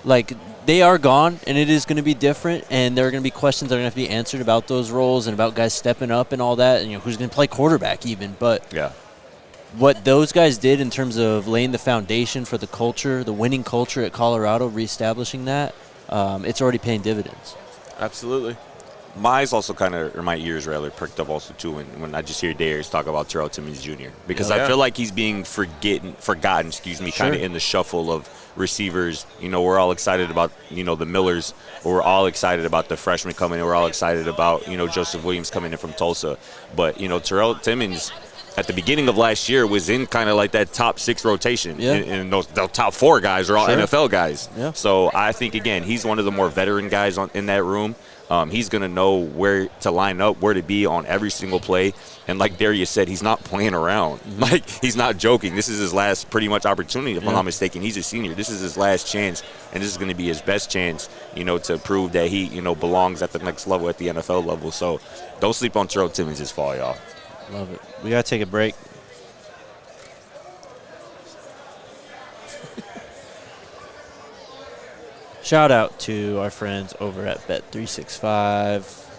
Like, they are gone, and it is going to be different, and there are going to be questions that are going to have to be answered about those roles and about guys stepping up and all that, and who's going to play quarterback even. But what those guys did in terms of laying the foundation for the culture, the winning culture at Colorado, reestablishing that, it's already paying dividends. Absolutely. my eyes also kind of, or my ears rather, perked up also too when I just hear Darius talk about Terrell Timmons Jr. Because I feel like he's being forgotten, kind of in the shuffle of receivers. You know, we're all excited about, you know, the Millers. We're all excited about the freshmen coming in. We're all excited about, you know, Joseph Williams coming in from Tulsa. But, you know, Terrell Timmons at the beginning of last year was in kind of like that top 6 rotation. Yeah. And those top 4 guys are all NFL guys. Yeah. So I think, again, he's one of the more veteran guys in that room. He's going to know where to line up, where to be on every single play. And like Darius said, he's not playing around. Like, he's not joking. This is his last pretty much opportunity, if I'm not mistaken. He's a senior. This is his last chance, and this is going to be his best chance, you know, to prove that he, you know, belongs at the next level, at the NFL level. So don't sleep on Terrell Timmons this fall, y'all. Love it. We got to take a break. Shout out to our friends over at Bet365.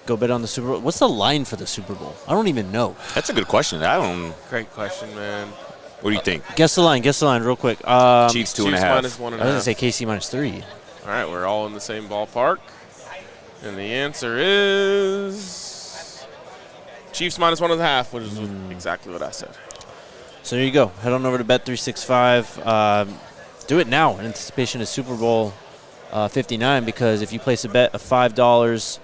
Go bet on the Super Bowl. What's the line for the Super Bowl? I don't even know. That's a good question. Great question, man. What do you think? Guess the line real quick. Chiefs 2.5. minus 1.5. I was going to say KC -3. All right, we're all in the same ballpark. And the answer is Chiefs -1.5, which is exactly what I said. So there you go. Head on over to Bet365. Do it now in anticipation of Super Bowl 59, because if you place a bet of $5,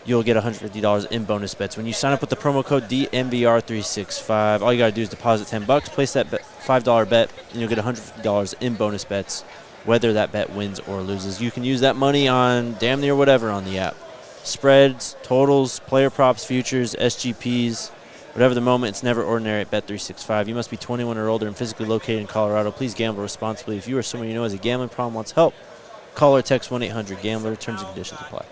you'll get $150 in bonus bets. When you sign up with the promo code DNVR365, all you got to do is deposit $10, place that $5 bet, and you'll get $150 in bonus bets, whether that bet wins or loses. You can use that money on damn near whatever on the app. Spreads, totals, player props, futures, SGPs, whatever the moment, it's never ordinary at Bet365. You must be 21 or older and physically located in Colorado. Please gamble responsibly. If you or someone you know has a gambling problem wants help, call or text 1-800-GAMBLER. Terms and conditions apply.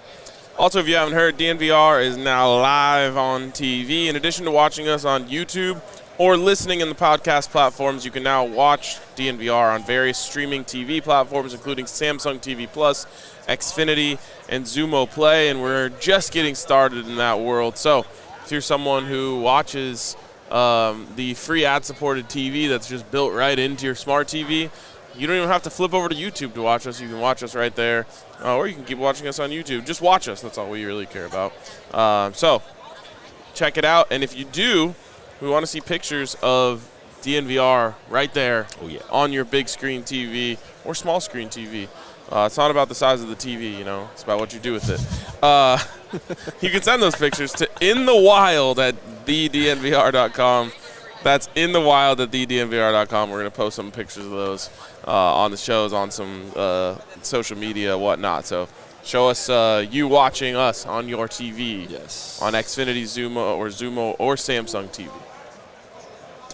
Also, if you haven't heard, DNVR is now live on TV. In addition to watching us on YouTube or listening in the podcast platforms, you can now watch DNVR on various streaming TV platforms, including Samsung TV Plus, Xfinity, and Xumo Play, and we're just getting started in that world. So if you're someone who watches the free ad-supported TV that's just built right into your smart TV, you don't even have to flip over to YouTube to watch us. You can watch us right there, or you can keep watching us on YouTube. Just watch us. That's all we really care about. So check it out. And if you do, we want to see pictures of DNVR right there on your big screen TV or small screen TV. It's not about the size of the TV, you know. It's about what you do with it. You can send those pictures to inthewild@thednvr.com. That's inthewild@thednvr.com. We're going to post some pictures of those on the shows, on some social media, whatnot. So show us you watching us on your TV. Yes. On Xfinity, Xumo, or Samsung TV.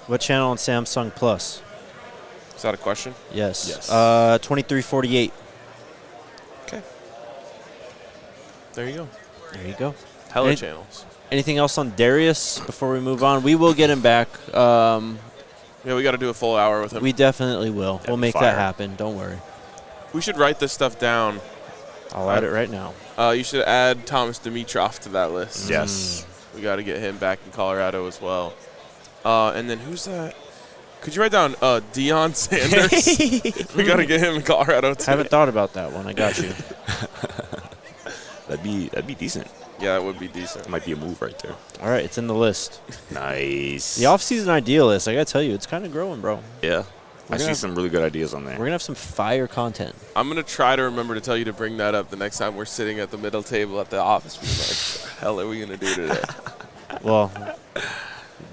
What channel on Samsung Plus? Is that a question? Yes. 2348. Okay. There you go. There you go. Hella channels. Anything else on Darius before we move on? We will get him back. Yeah, we got to do a full hour with him. We definitely will. We'll make that happen. Don't worry. We should write this stuff down. I'll add it right now. You should add Thomas Dimitrov to that list. Yes. We got to get him back in Colorado as well. And then who's that? Could you write down Deion Sanders? We got to get him in Colorado too. I haven't thought about that one. I got you. That'd be decent. Yeah, that would be decent. Might be a move right there. All right, it's in the list. Nice. The off-season idea list, I got to tell you, it's kind of growing, bro. Yeah. I see some really good ideas on there. We're going to have some fire content. I'm going to try to remember to tell you to bring that up the next time we're sitting at the middle table at the office. We're like, what the hell are we going to do today? Well,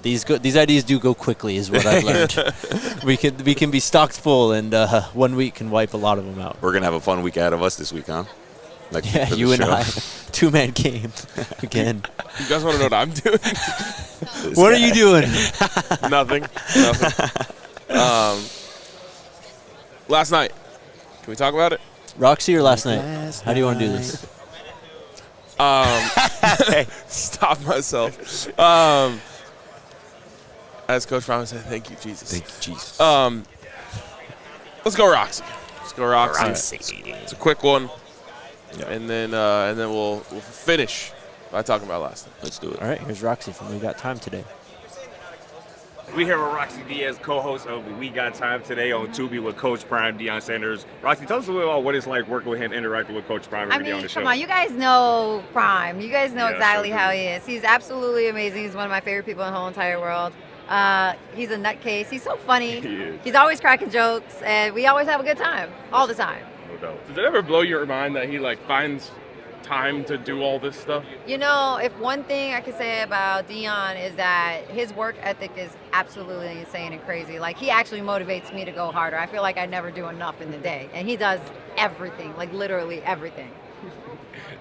these ideas do go quickly is what I've learned. we can be stocked full, and 1 week can wipe a lot of them out. We're going to have a fun week ahead of us this week, huh? Like Yeah, you and I. Two-man game again. You guys want to know what I'm doing? What are you doing? Nothing. Last night. Can we talk about it? Roxy or last night? How do you want to do this? Stop myself. As Coach Brown said, thank you, Jesus. Thank you, Jesus. Let's go Rocsi. It's a quick one. Yeah. And then we'll finish by talking about last night. Let's do it. All right, here's Roxy from We Got Time Today. We here with Rocsi Diaz, co-host of We Got Time today on Tubi with Coach Prime, Darius Sanders. Rocsi, tell us a little about what it's like working with him, interacting with Coach Prime every day on the show. Come on, you guys know Prime. You guys know exactly sure how he is. He's absolutely amazing. He's one of my favorite people in the whole entire world. He's a nutcase. He's so funny. He is. He's always cracking jokes, and we always have a good time, all the time. No doubt. Does it ever blow your mind that he like finds time to do all this stuff? You know, if one thing I could say about Dion is that his work ethic is absolutely insane and crazy. Like, he actually motivates me to go harder. I feel like I never do enough in the day, and he does everything, like literally everything.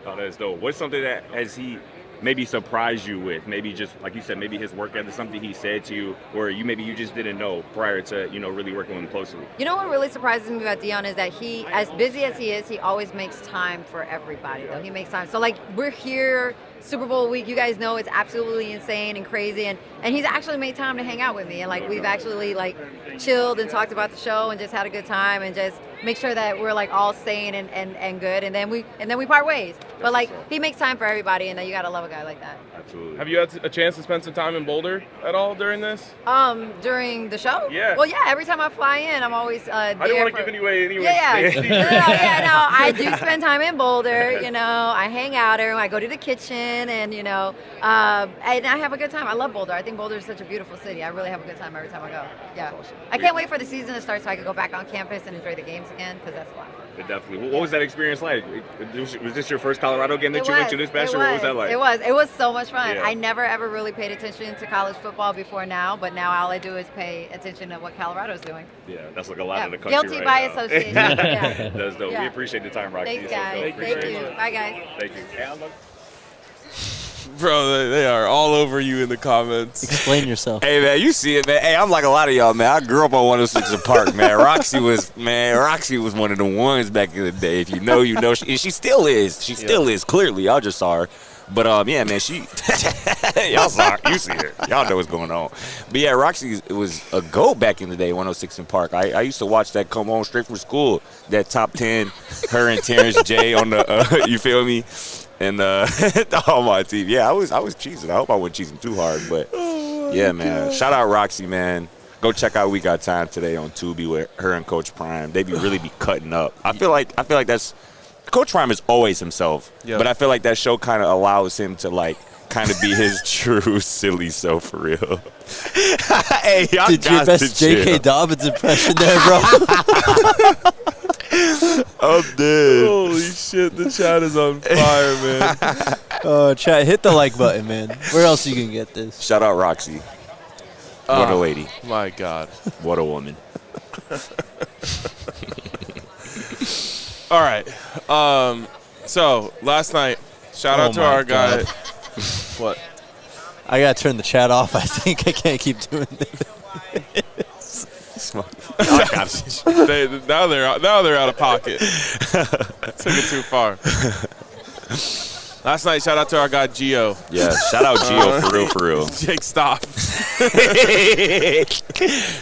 Oh, that's dope. What's something that has he maybe surprised you with? Maybe just, like you said, maybe his work ethic, something he said to you, or you just didn't know prior to, really working with him closely. You know what really surprises me about Dion is that he, as busy as he is, he always makes time for everybody, though. He makes time. So, like, we're here, Super Bowl week, you guys know it's absolutely insane and crazy, and he's actually made time to hang out with me, and, like, we've actually, like, chilled and talked about the show and just had a good time and just make sure that we're, like, all sane and good, and then we part ways. But, like, he makes time for everybody, and then you gotta love a guy like that. Absolutely. Have you had a chance to spend some time in Boulder at all during this? During the show? Yeah. Well, yeah, every time I fly in, I'm always I don't want to give anyway. No, I do spend time in Boulder, I hang out there, I go to the kitchen, and, and I have a good time. I love Boulder. I think Boulder is such a beautiful city. I really have a good time every time I go. Yeah. I can't wait for the season to start so I can go back on campus and enjoy the games again, because that's a lot. Definitely. What was that experience like? Was this your first Colorado game that you went to this past year? What was that like? It was so much fun. Yeah. I never ever really paid attention to college football before now, but now all I do is pay attention to what Colorado's doing. Yeah, that's like a lot of the country Guilty by association. Yeah. That's dope. Yeah. We appreciate the time, Roxy. Thanks, guys. Thank you. Bye, guys. Thank you. Bro, they are all over you in the comments. Explain yourself. Hey, man, you see it, man. Hey, I'm like a lot of y'all, man. I grew up on 106 and Park, man. Roxy was one of the ones back in the day. If you know, you know. And she still is. She still is, clearly. Y'all just saw her. But, yeah, man, she – y'all saw her. You see her. Y'all know what's going on. But, yeah, Roxy was a GOAT back in the day, 106 and Park. I used to watch that come on straight from school, that top 10, her and Terrence J on the you feel me? And on my TV. Yeah, I was cheesing. I hope I wasn't cheesing too hard, but yeah, man. Shout out Roxy, man. Go check out We Got Time today on Tubi with her and Coach Prime. They really be cutting up. I feel like that's Coach Prime is always himself, but I feel like that show kind of allows him to like kind of be his true silly self for real. Hey, y'all did your best J.K. Dobbins impression there, bro? I'm dead. Holy shit, the chat is on fire, man. Oh, chat, hit the like button, man. Where else you can get this? Shout out Roxy. What a lady. My God. What a woman. All right. So last night, shout out to our guy. What? I gotta turn the chat off. I think I can't keep doing this. Now they're out of pocket. Took it too far. Last night, shout out to our guy Gio. Yeah, shout out Gio for real. Jake, stop.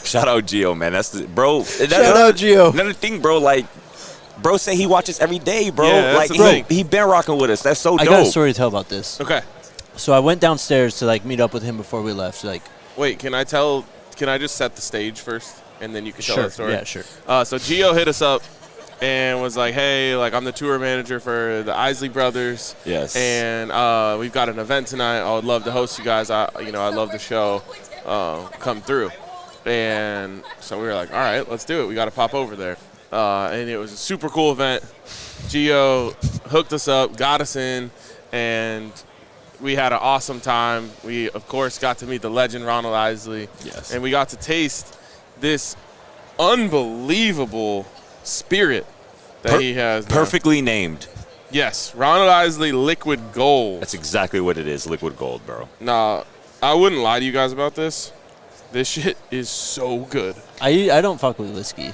Shout out Gio, man. That's the bro. Shout out Gio. Another thing, bro. Like, bro, say he watches every day, bro. Yeah, like that's the thing. he been rocking with us. That's so dope. I got a story to tell about this. Okay. So I went downstairs to like meet up with him before we left. Like, wait, can I just set the stage first, and then you can tell the story? Yeah, sure. So Gio hit us up and was like, "Hey, like I'm the tour manager for the Isley Brothers. Yes. And we've got an event tonight. I would love to host you guys. I love the show. Come through." And so we were like, "All right, let's do it. We got to pop over there." And it was a super cool event. Gio hooked us up, got us in, and we had an awesome time. We, of course, got to meet the legend Ronald Isley. Yes. And we got to taste this unbelievable spirit that he has. Perfectly named. Yes, Ronald Isley Liquid Gold. That's exactly what it is, liquid gold, bro. Nah, I wouldn't lie to you guys about this. This shit is so good. I don't fuck with whiskey.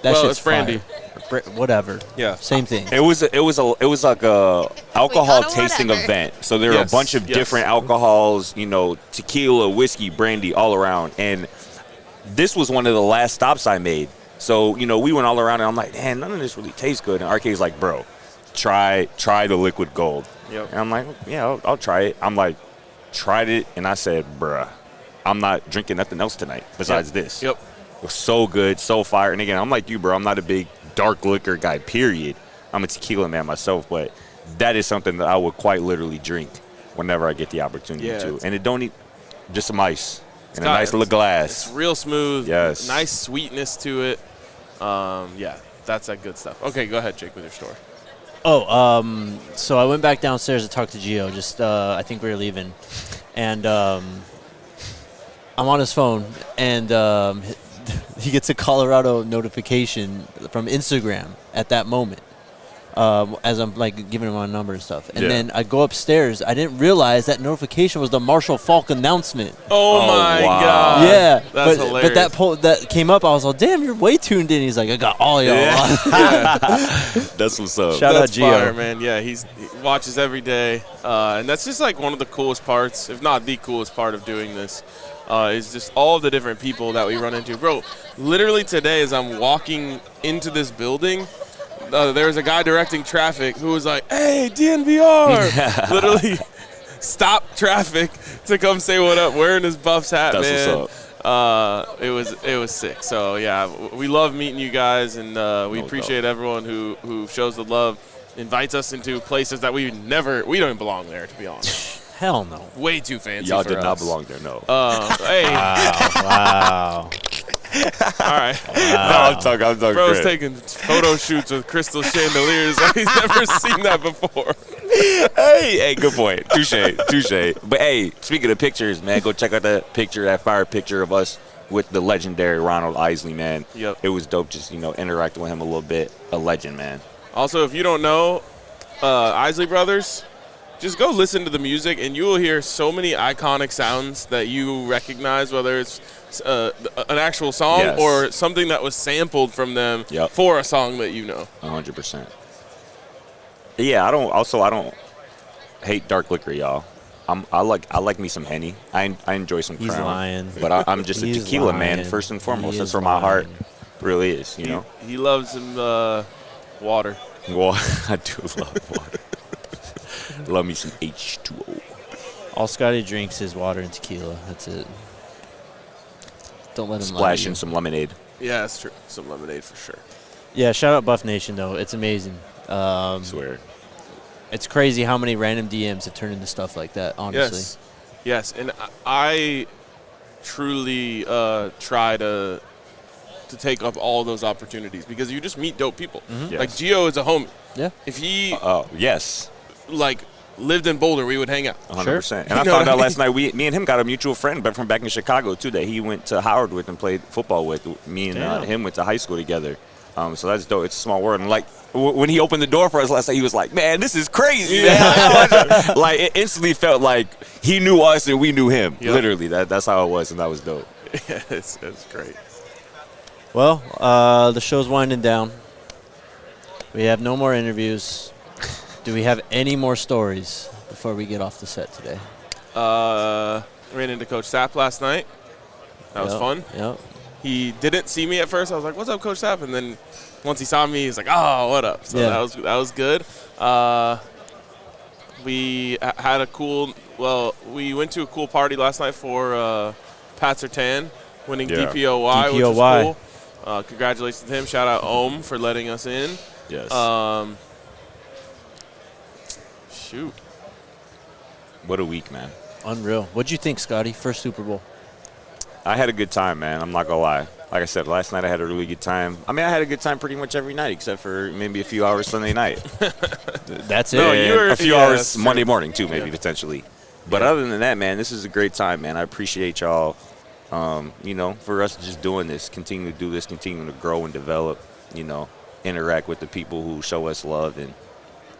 That Well, shit's it's brandy. fire. Whatever. Yeah. Same thing. It was like a alcohol Wait, tasting whatever. event. So there are a bunch of different alcohols, tequila, whiskey, brandy, all around. And this was one of the last stops I made. So, we went all around and I'm like, man, none of this really tastes good. And RK's like, bro, try the liquid gold. Yep. And I'm like, yeah, I'll try it. I'm like, tried it and I said, bruh, I'm not drinking nothing else tonight besides this. Yep. It was so good, so fire. And again, I'm like you, bro. I'm not a big dark liquor guy, period. I'm a tequila man myself, but that is something that I would quite literally drink whenever I get the opportunity to. And it don't need just some ice and a nice little glass. It's real smooth. Yes. Nice sweetness to it. Yeah, that's that good stuff. Okay, go ahead, Jake, with your story. So I went back downstairs to talk to Gio. I think we were leaving. And I'm on his phone, and he gets a Colorado notification from Instagram at that moment. As I'm like giving him my number and stuff, and then I go upstairs. I didn't realize that notification was the Marshall Faulk announcement. Oh my God! Yeah, that's hilarious. But that came up. I was like, "Damn, you're way tuned in." He's like, "I got all y'all." Yeah. That's what's up. Shout out That's Gio, fire, man. Yeah, he watches every day, and that's just like one of the coolest parts, if not the coolest part of doing this. Is just all of the different people that we run into, bro. Literally today, as I'm walking into this building. There was a guy directing traffic who was like, "Hey, DNVR!" Literally stopped traffic to come say what up, wearing his Buffs hat, That's man. what's up. It was sick. So yeah, we love meeting you guys, and we appreciate everyone who shows the love, invites us into places that we don't even belong there, to be honest. Hell no. Way too fancy. Y'all for did us. not belong there, no. Hey. Wow. All right. No, I'm talking Bro's great. taking photo shoots with crystal chandeliers. He's never seen that before. Hey, good point. Touche. But, hey, speaking of pictures, man, go check out that fire picture of us with the legendary Ronald Isley, man. Yep. It was dope just, interacting with him a little bit. A legend, man. Also, if you don't know, Isley Brothers, just go listen to the music, and you will hear so many iconic sounds that you recognize, whether it's an actual song or something that was sampled from them for a song that you know. 100%. Yeah, I don't hate dark liquor, y'all. I like me some Henny. I enjoy some Crown. He's lying. But I'm just a tequila man first and foremost. That's where my heart really is, you know. He loves some water. Well, I do love water. Love me some H2O. All Scotty drinks is water and tequila. That's it. Don't let him splash in some lemonade. Yeah, that's true. Some lemonade for sure. Yeah, shout out Buff Nation, though. It's amazing. Swear. It's crazy how many random DMs have turned into stuff like that, honestly. Yes. And I truly try to take up all those opportunities because you just meet dope people. Mm-hmm. Like Gio is a homie. Yeah. If he lived in Boulder, we would hang out. 100%. Sure. And I found out last night, me and him got a mutual friend from back in Chicago, too, that he went to Howard with and played football with. Me and him went to high school together. So that's dope. It's a small world. And, like, when he opened the door for us last night, he was like, man, this is crazy, man. Like, it instantly felt like he knew us and we knew him. Yep. Literally. That's how it was, and that was dope. Yeah, it's great. Well, the show's winding down. We have no more interviews. Do we have any more stories before we get off the set today? Ran into Coach Sapp last night. That was fun. Yep. He didn't see me at first. I was like, "What's up, Coach Sapp?" And then once he saw me, he's like, "Oh, what up?" So that was good. We had we went to a cool party last night for Pat Sertan winning DPOY, which was cool. Congratulations to him. Shout out Ohm for letting us in. Yes. Shoot. What a week, man. Unreal. What'd you think, Scotty? First Super Bowl. I had a good time, man. I'm not going to lie. Like I said, last night I had a really good time. I mean, I had a good time pretty much every night except for maybe a few hours Sunday night. That's it. No, and a few hours Monday morning, too, maybe, potentially. But other than that, man, this is a great time, man. I appreciate y'all, for us just doing this, continue to do this, continue to grow and develop, interact with the people who show us love. And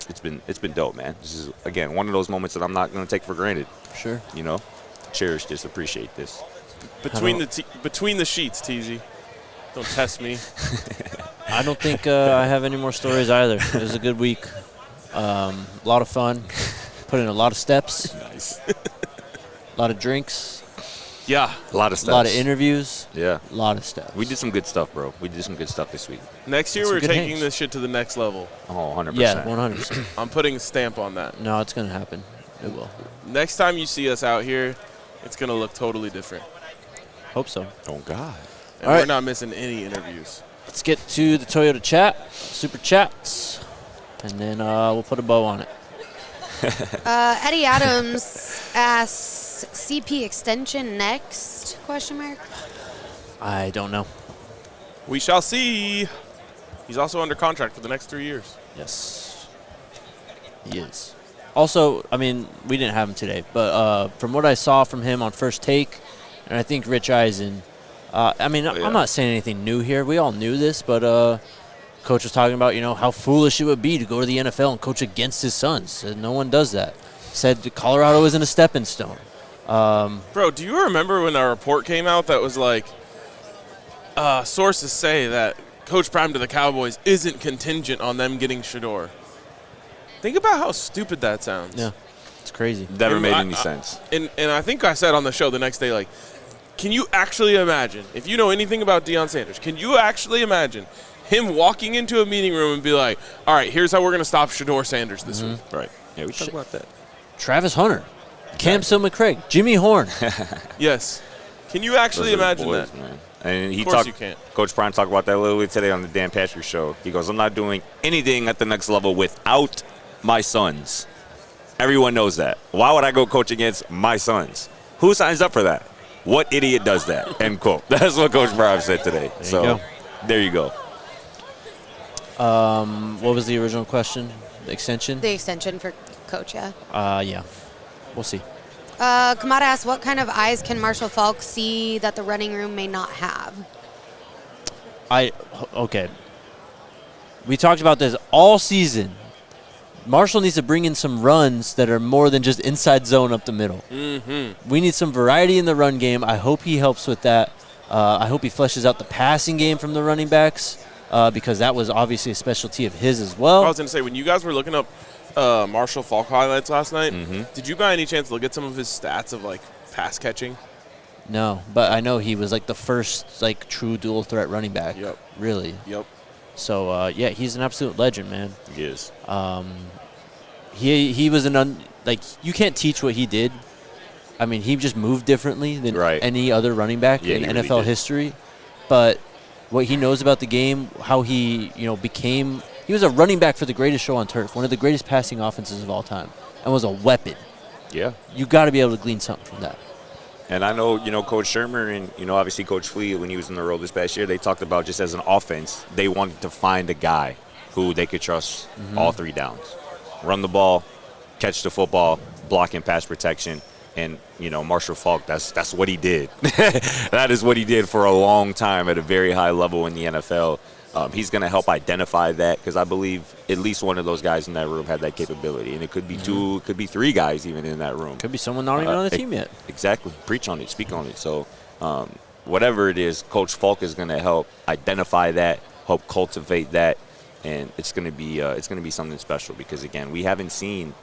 it's been dope, man. This is, again, one of those moments that I'm not going to take for granted. Sure. Cherish this, appreciate this. Between the sheets, TZ. Don't test me. I don't think I have any more stories either. It was a good week. A lot of fun. Put in a lot of steps. Nice. A lot of drinks. Yeah. A lot of steps. A lot of interviews. Yeah. A lot of steps. We did some good stuff, bro. We did some good stuff this week. Next year, we're taking this shit to the next level. Oh, 100%. Yeah, 100%. I'm putting a stamp on that. No, it's going to happen. It will. Next time you see us out here, it's going to look totally different. Hope so. Oh, God. And All we're right. not missing any interviews. Let's get to the Toyota chat, super chats, and then we'll put a bow on it. Eddie Adams asks, CP extension next? ? I don't know. We shall see. He's also under contract for the next 3 years. Yes, he is. Also, I mean, we didn't have him today, but from what I saw from him on First Take, and I think Rich Eisen, I'm not saying anything new here. We all knew this, but Coach was talking about, how foolish it would be to go to the NFL and coach against his sons. Said no one does that. Said Colorado isn't a stepping stone. Bro, do you remember when our report came out that was like, sources say that Coach Prime to the Cowboys isn't contingent on them getting Shedeur? Think about how stupid that sounds. Yeah, it's crazy. Never made any sense. And I think I said on the show the next day, like, can you actually imagine, if you know anything about Deion Sanders, can you actually imagine him walking into a meeting room and be like, all right, here's how we're going to stop Shedeur Sanders this week? Right. Yeah, we talked about that. Travis Hunter, Camson McCraig, Jimmy Horn. Yes. Can you actually Those are imagine boys, that? man. And he Of course talked. you can't. Coach Prime talked about that literally today on the Dan Patrick Show. He goes, "I'm not doing anything at the next level without my sons. Everyone knows that. Why would I go coach against my sons? Who signs up for that? What idiot does that?" End quote. That's what Coach Prime said today. There you go. What was the original question? The extension? The extension for Coach, yeah. Yeah. We'll see. Kamada asks, what kind of eyes can Marshall Faulk see that the running room may not have? Okay. We talked about this all season. Marshall needs to bring in some runs that are more than just inside zone up the middle. Mm-hmm. We need some variety in the run game. I hope he helps with that. I hope he fleshes out the passing game from the running backs because that was obviously a specialty of his as well. I was going to say, when you guys were looking up Marshall Faulk highlights last night, did you by any chance look at some of his stats of, like, pass catching? No, but I know he was, like, the first, like, true dual threat running back. Yep. Really. Yep. So, yeah, he's an absolute legend, man. He is. He was you can't teach what he did. I mean, he just moved differently than any other running back in he really NFL did. history. But what he knows about the game, how he, became – he was a running back for the greatest show on turf, one of the greatest passing offenses of all time, and was a weapon. Yeah. You got to be able to glean something from that. And I know, Coach Shermer and, obviously Coach Fleet, when he was in the role this past year, they talked about just as an offense, they wanted to find a guy who they could trust all three downs. Run the ball, catch the football, block and pass protection. And, Marshall Faulk, that's what he did. That is what he did for a long time at a very high level in the NFL. He's going to help identify that because I believe at least one of those guys in that room had that capability. And it could be two, it could be three guys even in that room. Could be someone not even on the team yet. Exactly. Preach on it. Speak on it. So whatever it is, Coach Faulk is going to help identify that, help cultivate that. And it's going to be something special because, again, we haven't seen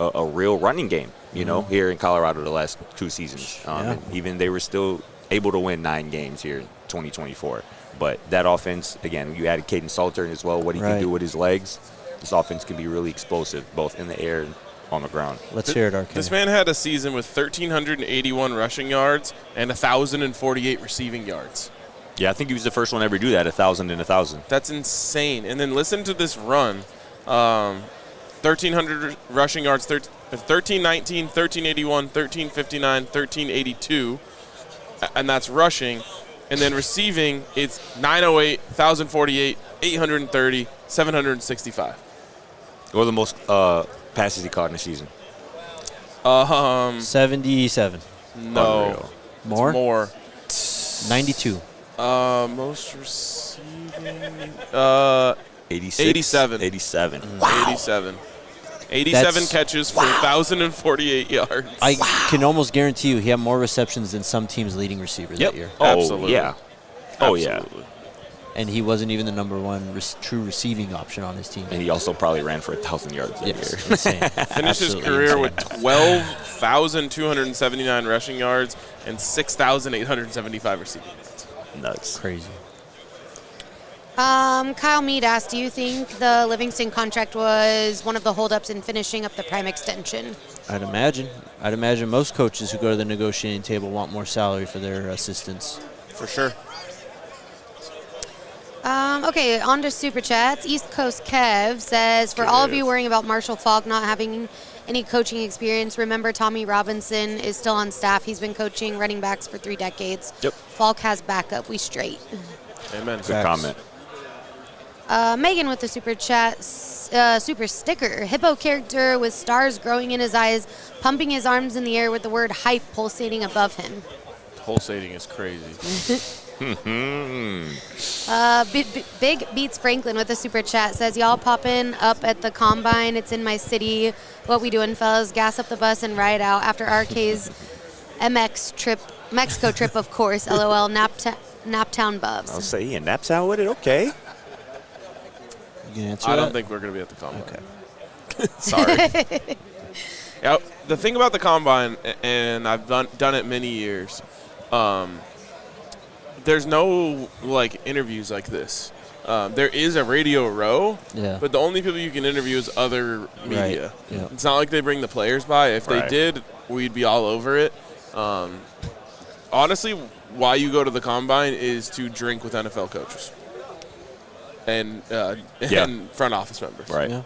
a real running game, here in Colorado the last 2 seasons. And even they were still able to win 9 games here in 2024. But that offense, again, you added Caden Salter as well, what he can do with his legs. This offense can be really explosive, both in the air and on the ground. Let's hear it, RK. This man had a season with 1,381 rushing yards and 1,048 receiving yards. Yeah, I think he was the first one to ever do that, 1,000 and 1,000. That's insane. And then listen to this run. 1,300 rushing yards, 1,319, 1,381, 1,359, 1,382. And that's rushing. And then receiving, it's 908, 1,048, 830, 765. What were the most passes he caught in the season? 77. No. Unreal. More? More. 92. Most receiving. 86? 87. 87. Wow. 87. 87 That's- catches for 1,048 yards. I can almost guarantee you he had more receptions than some teams' leading receiver that year. Absolutely. Yeah. Oh, Absolutely. yeah. And he wasn't even the number one true receiving option on his team. And he also probably ran for 1,000 yards that Yes, year. insane. Finished his Absolutely career insane. with 12,279 rushing yards and 6,875 receiving yards. Nuts. Crazy. Kyle Mead asked, do you think the Livingston contract was one of the holdups in finishing up the prime extension? I'd imagine. Most coaches who go to the negotiating table want more salary for their assistants. For sure. Okay, on to Super Chats. East Coast Kev says, for all of you worrying about Marshall Faulk not having any coaching experience, remember Tommy Robinson is still on staff. He's been coaching running backs for 3 decades. Yep. Faulk has backup. We straight. Amen. Good comment. Megan with the Super Chat, super sticker. Hippo character with stars growing in his eyes, pumping his arms in the air with the word hype pulsating above him. Pulsating is crazy. Big Beats Franklin with the Super Chat says, y'all popping up at the Combine. It's in my city. What we doing, fellas? Gas up the bus and ride out after RK's Mexico trip, of course. LOL, Naptown Bubs. I'll say, yeah, Naptown with it? Okay. You can answer I that? don't think we're going to be at the Combine. Okay. Sorry. Yeah, the thing about the Combine, and I've done it many years, there's no interviews like this. There is a radio row, but the only people you can interview is other media. Right. Yeah. It's not like they bring the players by. If they did, we'd be all over it. Honestly, why you go to the Combine is to drink with NFL coaches and front office members. Right. Yeah.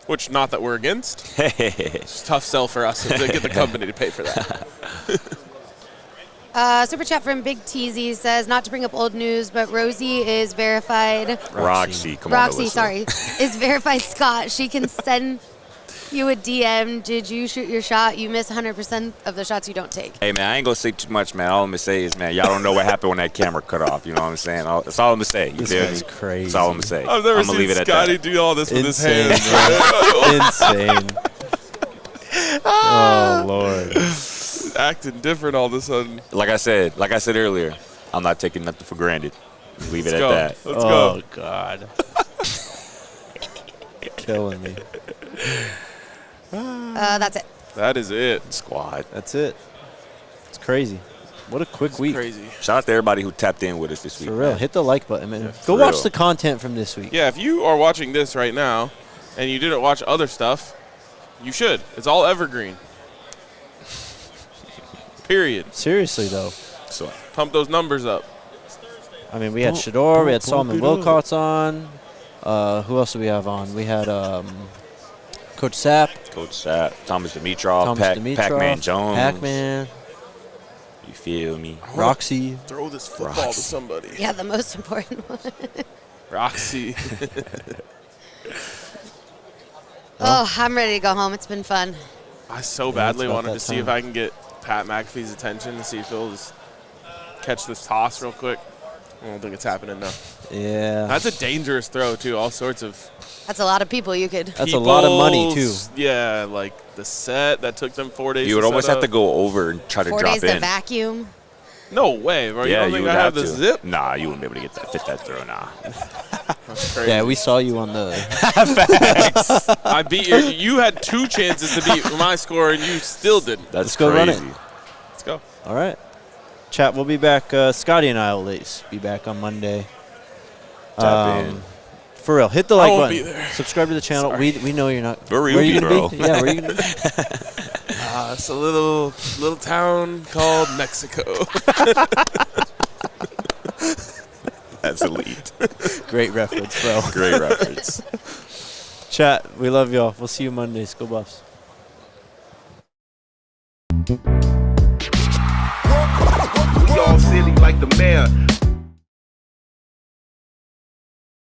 Which, not that we're against. It's a tough sell for us to get the company to pay for that. Super chat from Big Teasy says, not to bring up old news, but Rosie is verified. Roxy, come on. Roxy, sorry, is verified Scott. She can send you a DM. Did you shoot your shot? You miss 100% of the shots you don't take. Hey, man, I ain't going to say too much, man. All I'm going to say is, man, y'all don't know what happened when that camera cut off. You know what I'm saying? That's all I'm going to say. You feel me? That's crazy. That's all I'm going to say. I've never I'm leave seen it at Scotty that. do all this with Insane, his hands. Insane. Oh, Lord. Acting different all of a sudden. Like I said earlier, I'm not taking nothing for granted. Leave it Let's at go. that. Let's Oh, go. God. Killing me. That's it. That is it. Squad. That's it. It's crazy. What a quick week. Crazy. Shout out to everybody who tapped in with us this week. For real. man. Hit the like button, man. for Go watch real. the content from this week. Yeah, if you are watching this right now and you didn't watch other stuff, you should. It's all evergreen. Period. Seriously, though. So, Pump those numbers up. I mean, we had Shador, we had Solomon Wilcox on. Who else do we have on? We had Coach Sapp, Coach Sapp, Thomas Dimitrov, Dimitrov, Pac-Man Jones. Pac-Man, You feel me? Roxy. Throw this football to somebody. Yeah, the most important one. Roxy. Oh, I'm ready to go home. It's been fun. I so badly about wanted that to see time. if I can get Pat McAfee's attention to see if he'll just catch this toss real quick. I don't think it's happening now. Yeah. That's a dangerous throw, too. All sorts of That's a lot of people you could. That's a lot of money, too. Yeah, like the set that took them 4 days You would to almost set have to up. go over and try to 4 drop days to in. vacuum. No way, bro. You Yeah, don't you think would I have have to. the zip? Nah, you wouldn't be able to fit that throw. Nah. That's crazy. Yeah, we saw you on the. I beat you. You had 2 chances to beat my score, and you still didn't. That's go run it. crazy. Let's go. All right. Chat, we'll be back. Scotty and I will at least be back on Monday. Tap in. For real, hit the like won't button. be there. Subscribe to the channel. Sorry. We know you're not. Where are you you be, gonna bro? be? Yeah, where are you gonna be? It's a little town called Mexico. That's elite. Great reference, bro. Great reference. Chat, we love y'all. We'll see you Monday. Go Buffs. We all silly like the mayor.